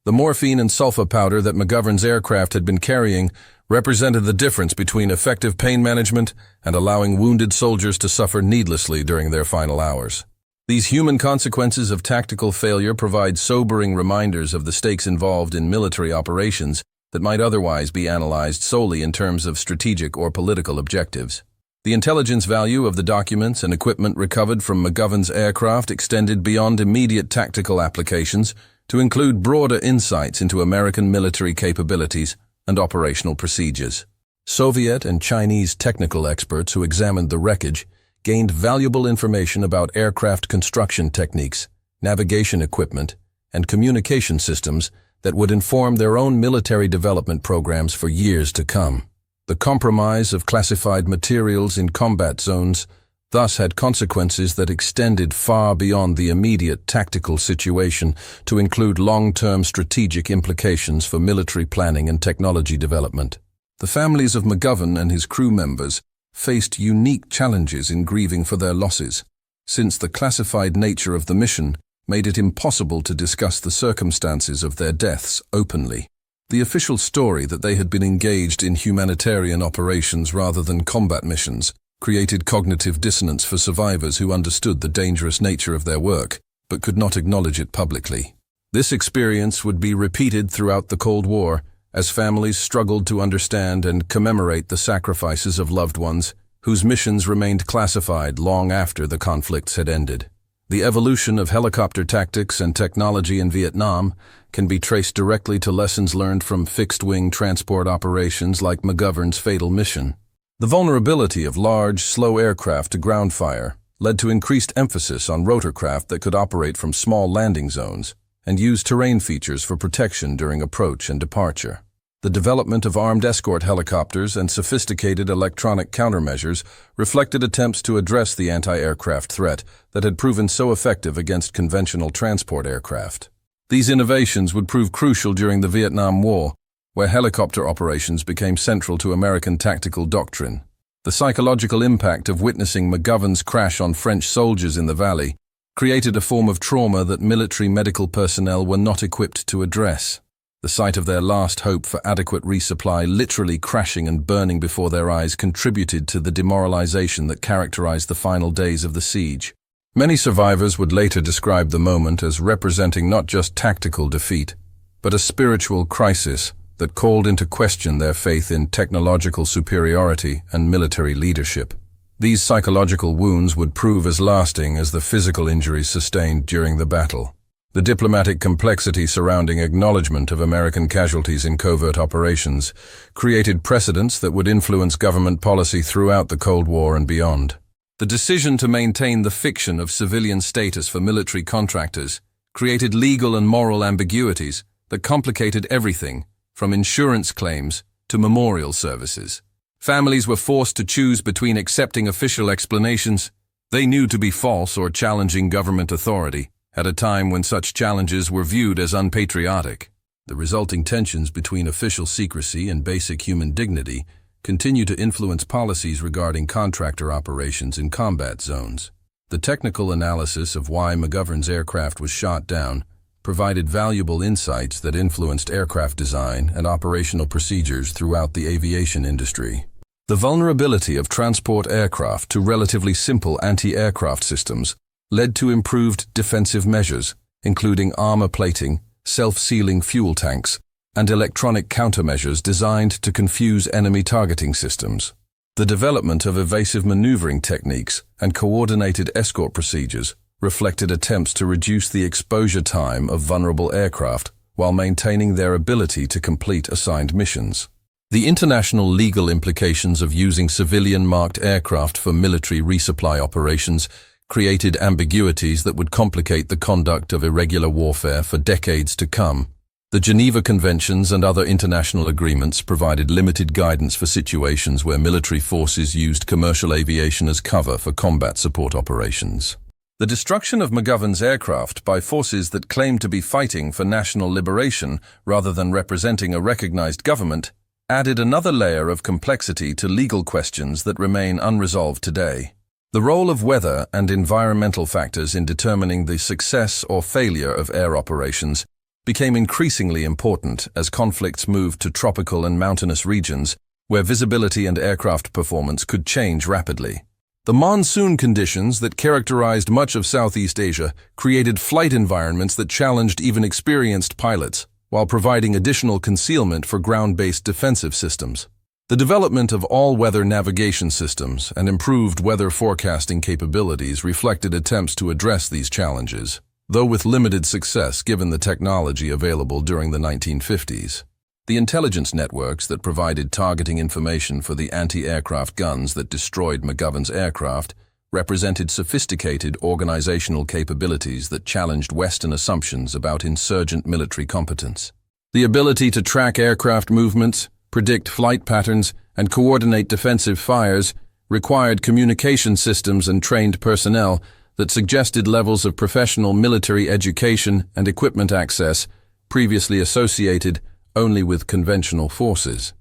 The morphine and sulfa powder that McGovern's aircraft had been carrying represented the difference between effective pain management and allowing wounded soldiers to suffer needlessly during their final hours. These human consequences of tactical failure provide sobering reminders of the stakes involved in military operations that might otherwise be analyzed solely in terms of strategic or political objectives. The intelligence value of the documents and equipment recovered from McGovern's aircraft extended beyond immediate tactical applications to include broader insights into American military capabilities and operational procedures. Soviet and Chinese technical experts who examined the wreckage gained valuable information about aircraft construction techniques, navigation equipment, and communication systems that would inform their own military development programs for years to come. The compromise of classified materials in combat zones thus had consequences that extended far beyond the immediate tactical situation to include long-term strategic implications for military planning and technology development. The families of McGovern and his crew members faced unique challenges in grieving for their losses, since the classified nature of the mission made it impossible to discuss the circumstances of their deaths openly. The official story that they had been engaged in humanitarian operations rather than combat missions created cognitive dissonance for survivors who understood the dangerous nature of their work, but could not acknowledge it publicly. This experience would be repeated throughout the Cold War, as families struggled to understand and commemorate the sacrifices of loved ones whose missions remained classified long after the conflicts had ended. The evolution of helicopter tactics and technology in Vietnam can be traced directly to lessons learned from fixed-wing transport operations like McGovern's fatal mission. The vulnerability of large, slow aircraft to ground fire led to increased emphasis on rotorcraft that could operate from small landing zones and use terrain features for protection during approach and departure. The development of armed escort helicopters and sophisticated electronic countermeasures reflected attempts to address the anti-aircraft threat that had proven so effective against conventional transport aircraft. These innovations would prove crucial during the Vietnam War, where helicopter operations became central to American tactical doctrine. The psychological impact of witnessing McGovern's crash on French soldiers in the valley created a form of trauma that military medical personnel were not equipped to address. The sight of their last hope for adequate resupply literally crashing and burning before their eyes contributed to the demoralization that characterized the final days of the siege. Many survivors would later describe the moment as representing not just tactical defeat, but a spiritual crisis that called into question their faith in technological superiority and military leadership. These psychological wounds would prove as lasting as the physical injuries sustained during the battle. The diplomatic complexity surrounding acknowledgement of American casualties in covert operations created precedents that would influence government policy throughout the Cold War and beyond. The decision to maintain the fiction of civilian status for military contractors created legal and moral ambiguities that complicated everything from insurance claims to memorial services. Families were forced to choose between accepting official explanations they knew to be false or challenging government authority, at a time when such challenges were viewed as unpatriotic. The resulting tensions between official secrecy and basic human dignity continue to influence policies regarding contractor operations in combat zones. The technical analysis of why McGovern's aircraft was shot down provided valuable insights that influenced aircraft design and operational procedures throughout the aviation industry. The vulnerability of transport aircraft to relatively simple anti-aircraft systems led to improved defensive measures, including armor plating, self-sealing fuel tanks, and electronic countermeasures designed to confuse enemy targeting systems. The development of evasive maneuvering techniques and coordinated escort procedures reflected attempts to reduce the exposure time of vulnerable aircraft while maintaining their ability to complete assigned missions. The international legal implications of using civilian-marked aircraft for military resupply operations created ambiguities that would complicate the conduct of irregular warfare for decades to come. The Geneva Conventions and other international agreements provided limited guidance for situations where military forces used commercial aviation as cover for combat support operations. The destruction of McGovern's aircraft by forces that claimed to be fighting for national liberation rather than representing a recognized government added another layer of complexity to legal questions that remain unresolved today. The role of weather and environmental factors in determining the success or failure of air operations became increasingly important as conflicts moved to tropical and mountainous regions where visibility and aircraft performance could change rapidly. The monsoon conditions that characterized much of Southeast Asia created flight environments that challenged even experienced pilots, while providing additional concealment for ground-based defensive systems. The development of all-weather navigation systems and improved weather forecasting capabilities reflected attempts to address these challenges, though with limited success given the technology available during the 1950s. The intelligence networks that provided targeting information for the anti-aircraft guns that destroyed McGovern's aircraft represented sophisticated organizational capabilities that challenged Western assumptions about insurgent military competence. The ability to track aircraft movements, predict flight patterns, and coordinate defensive fires required communication systems and trained personnel that suggested levels of professional military education and equipment access previously associated only with conventional forces.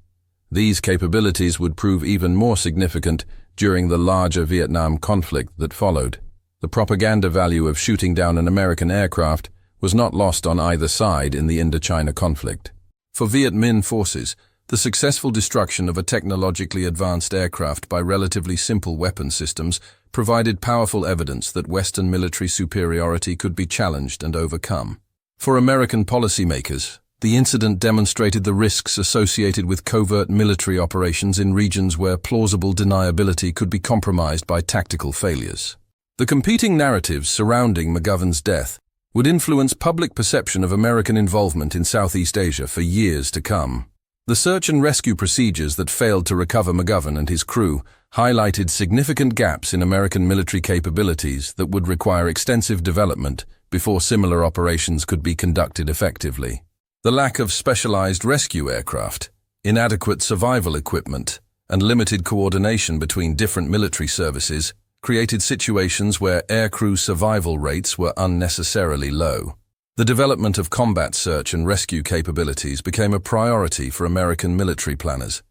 These capabilities would prove even more significant during the larger Vietnam conflict that followed. The propaganda value of shooting down an American aircraft was not lost on either side in the Indochina conflict. For Viet Minh forces, the successful destruction of a technologically advanced aircraft by relatively simple weapon systems provided powerful evidence that Western military superiority could be challenged and overcome. For American policymakers, the incident demonstrated the risks associated with covert military operations in regions where plausible deniability could be compromised by tactical failures. The competing narratives surrounding McGovern's death would influence public perception of American involvement in Southeast Asia for years to come. The search and rescue procedures that failed to recover McGovern and his crew highlighted significant gaps in American military capabilities that would require extensive development before similar operations could be conducted effectively. The lack of specialized rescue aircraft, inadequate survival equipment, and limited coordination between different military services created situations where aircrew survival rates were unnecessarily low. The development of combat search and rescue capabilities became a priority for American military planners,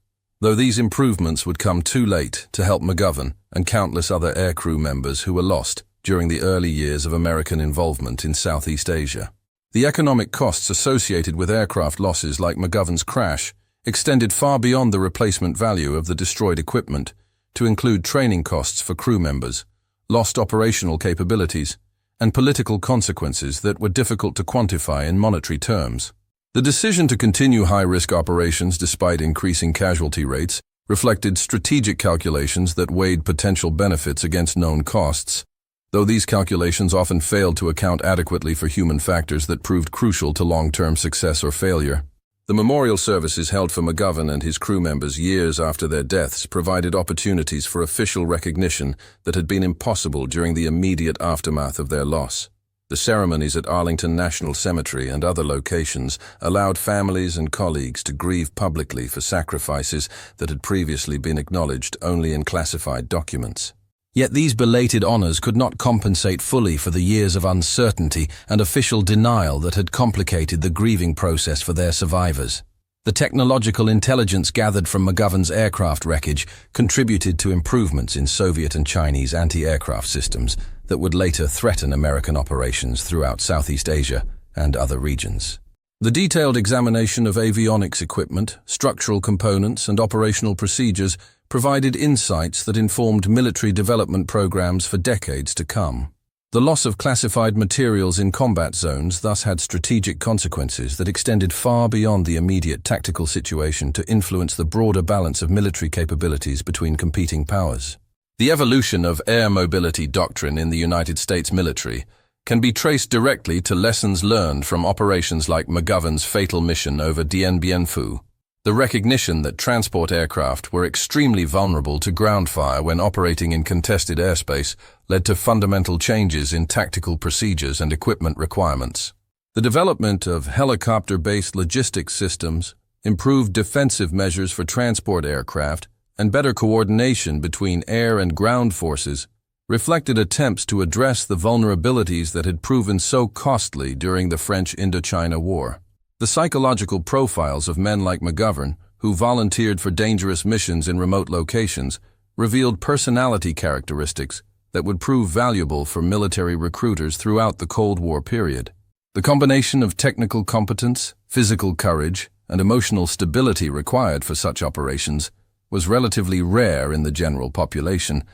though these improvements would come too late to help McGovern and countless other aircrew members who were lost during the early years of American involvement in Southeast Asia. The economic costs associated with aircraft losses like McGovern's crash extended far beyond the replacement value of the destroyed equipment to include training costs for crew members, lost operational capabilities, and political consequences that were difficult to quantify in monetary terms. The decision to continue high-risk operations despite increasing casualty rates reflected strategic calculations that weighed potential benefits against known costs, though these calculations often failed to account adequately for human factors that proved crucial to long-term success or failure. The memorial services held for McGovern and his crew members years after their deaths provided opportunities for official recognition that had been impossible during the immediate aftermath of their loss. The ceremonies at Arlington National Cemetery and other locations allowed families and colleagues to grieve publicly for sacrifices that had previously been acknowledged only in classified documents. Yet these belated honors could not compensate fully for the years of uncertainty and official denial that had complicated the grieving process for their survivors. The technological intelligence gathered from McGovern's aircraft wreckage contributed to improvements in Soviet and Chinese anti-aircraft systems that would later threaten American operations throughout Southeast Asia and other regions. The detailed examination of avionics equipment, structural components, and operational procedures provided insights that informed military development programs for decades to come. The loss of classified materials in combat zones thus had strategic consequences that extended far beyond the immediate tactical situation to influence the broader balance of military capabilities between competing powers. The evolution of air mobility doctrine in the United States military can be traced directly to lessons learned from operations like McGovern's fatal mission over Dien Bien Phu. The recognition that transport aircraft were extremely vulnerable to ground fire when operating in contested airspace led to fundamental changes in tactical procedures and equipment requirements. The development of helicopter-based logistics systems, improved defensive measures for transport aircraft, and better coordination between air and ground forces reflected attempts to address the vulnerabilities that had proven so costly during the French Indochina War. The psychological profiles of men like McGovern, who volunteered for dangerous missions in remote locations, revealed personality characteristics that would prove valuable for military recruiters throughout the Cold War period. The combination of technical competence, physical courage, and emotional stability required for such operations was relatively rare in the general population,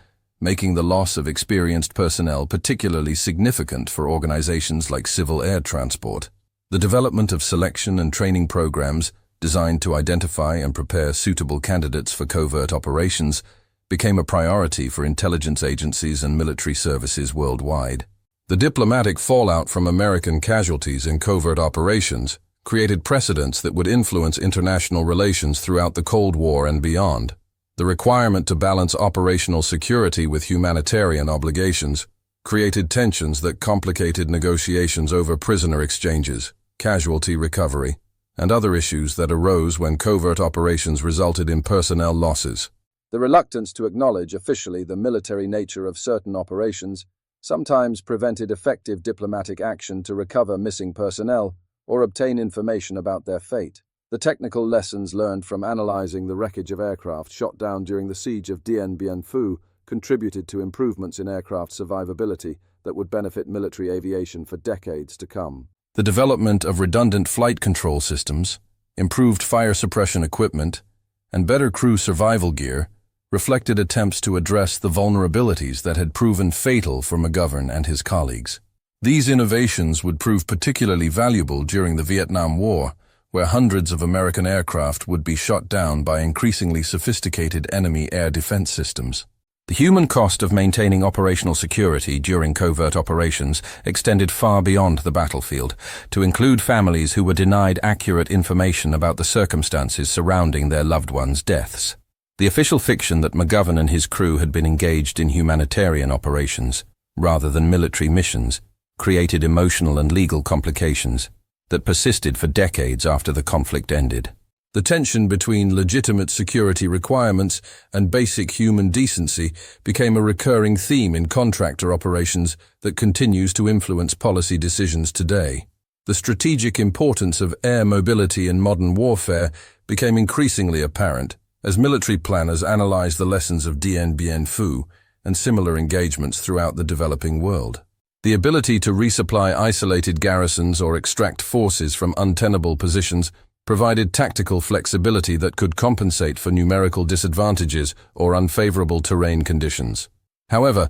making the loss of experienced personnel particularly significant for organizations like Civil Air Transport. The development of selection and training programs designed to identify and prepare suitable candidates for covert operations became a priority for intelligence agencies and military services worldwide. The diplomatic fallout from American casualties in covert operations created precedents that would influence international relations throughout the Cold War and beyond. The requirement to balance operational security with humanitarian obligations created tensions that complicated negotiations over prisoner exchanges, casualty recovery, and other issues that arose when covert operations resulted in personnel losses. The reluctance to acknowledge officially the military nature of certain operations sometimes prevented effective diplomatic action to recover missing personnel or obtain information about their fate. The technical lessons learned from analyzing the wreckage of aircraft shot down during the siege of Dien Bien Phu contributed to improvements in aircraft survivability that would benefit military aviation for decades to come. The development of redundant flight control systems, improved fire suppression equipment, and better crew survival gear reflected attempts to address the vulnerabilities that had proven fatal for McGovern and his colleagues. These innovations would prove particularly valuable during the Vietnam War, where hundreds of American aircraft would be shot down by increasingly sophisticated enemy air defense systems. The human cost of maintaining operational security during covert operations extended far beyond the battlefield, to include families who were denied accurate information about the circumstances surrounding their loved ones' deaths. The official fiction that McGovern and his crew had been engaged in humanitarian operations, rather than military missions, created emotional and legal complications. that persisted for decades after the conflict ended. The tension between legitimate security requirements and basic human decency became a recurring theme in contractor operations that continues to influence policy decisions today. The strategic importance of air mobility in modern warfare became increasingly apparent as military planners analyzed the lessons of Dien Bien Phu and similar engagements throughout the developing world. The ability to resupply isolated garrisons or extract forces from untenable positions provided tactical flexibility that could compensate for numerical disadvantages or unfavorable terrain conditions. However,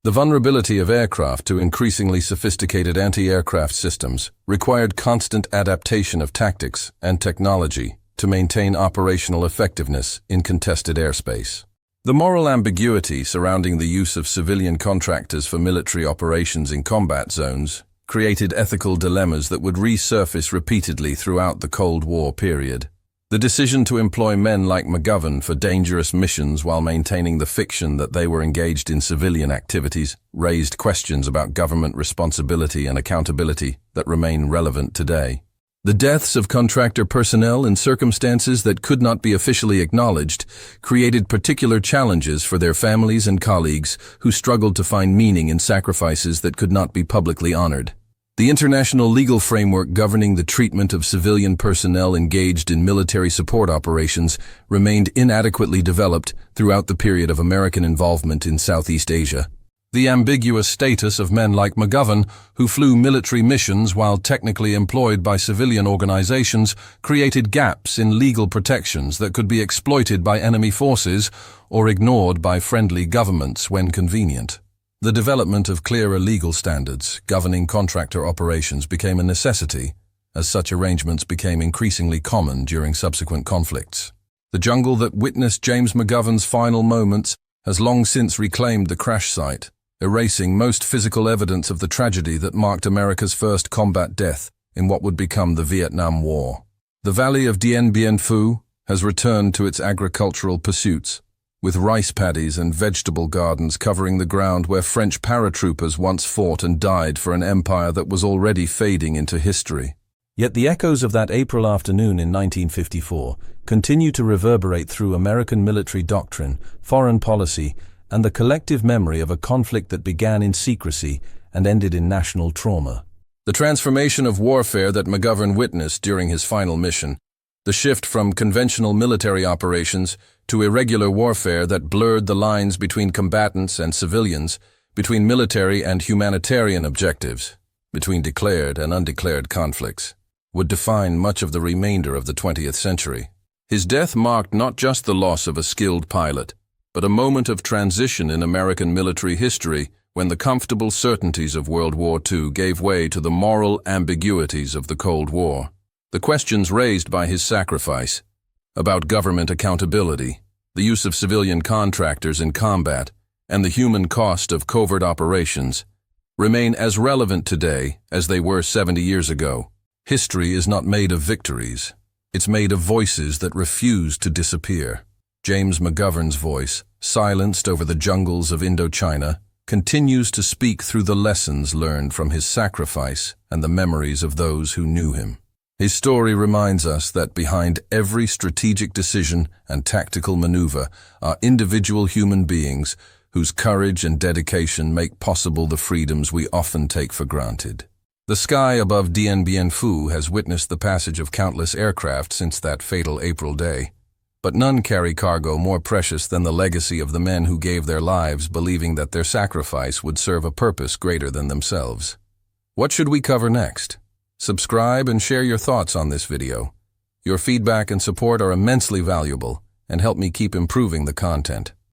the vulnerability of aircraft to increasingly sophisticated anti-aircraft systems required constant adaptation of tactics and technology to maintain operational effectiveness in contested airspace. The moral ambiguity surrounding the use of civilian contractors for military operations in combat zones created ethical dilemmas that would resurface repeatedly throughout the Cold War period. The decision to employ men like McGovern for dangerous missions while maintaining the fiction that they were engaged in civilian activities raised questions about government responsibility and accountability that remain relevant today. The deaths of contractor personnel in circumstances that could not be officially acknowledged created particular challenges for their families and colleagues who struggled to find meaning in sacrifices that could not be publicly honored. The international legal framework governing the treatment of civilian personnel engaged in military support operations remained inadequately developed throughout the period of American involvement in Southeast Asia. The ambiguous status of men like McGovern, who flew military missions while technically employed by civilian organizations, created gaps in legal protections that could be exploited by enemy forces or ignored by friendly governments when convenient. The development of clearer legal standards governing contractor operations became a necessity, as such arrangements became increasingly common during subsequent conflicts. The jungle that witnessed James McGovern's final moments has long since reclaimed the crash site, erasing most physical evidence of the tragedy that marked America's first combat death in what would become the Vietnam War. The valley of Dien Bien Phu has returned to its agricultural pursuits, with rice paddies and vegetable gardens covering the ground where French paratroopers once fought and died for an empire that was already fading into history. Yet the echoes of that April afternoon in 1954 continue to reverberate through American military doctrine, foreign policy, and the collective memory of a conflict that began in secrecy and ended in national trauma. The transformation of warfare that McGovern witnessed during his final mission, the shift from conventional military operations to irregular warfare that blurred the lines between combatants and civilians, between military and humanitarian objectives, between declared and undeclared conflicts, would define much of the remainder of the 20th century. His death marked not just the loss of a skilled pilot, but a moment of transition in American military history when the comfortable certainties of World War II gave way to the moral ambiguities of the Cold War. The questions raised by his sacrifice about government accountability, the use of civilian contractors in combat, and the human cost of covert operations remain as relevant today as they were 70 years ago. History is not made of victories. It's made of voices that refuse to disappear. James McGovern's voice, silenced over the jungles of Indochina, continues to speak through the lessons learned from his sacrifice and the memories of those who knew him. His story reminds us that behind every strategic decision and tactical maneuver are individual human beings whose courage and dedication make possible the freedoms we often take for granted. The sky above Dien Bien Phu has witnessed the passage of countless aircraft since that fatal April day. But none carry cargo more precious than the legacy of the men who gave their lives believing that their sacrifice would serve a purpose greater than themselves. What should we cover next? Subscribe and share your thoughts on this video. Your feedback and support are immensely valuable and help me keep improving the content.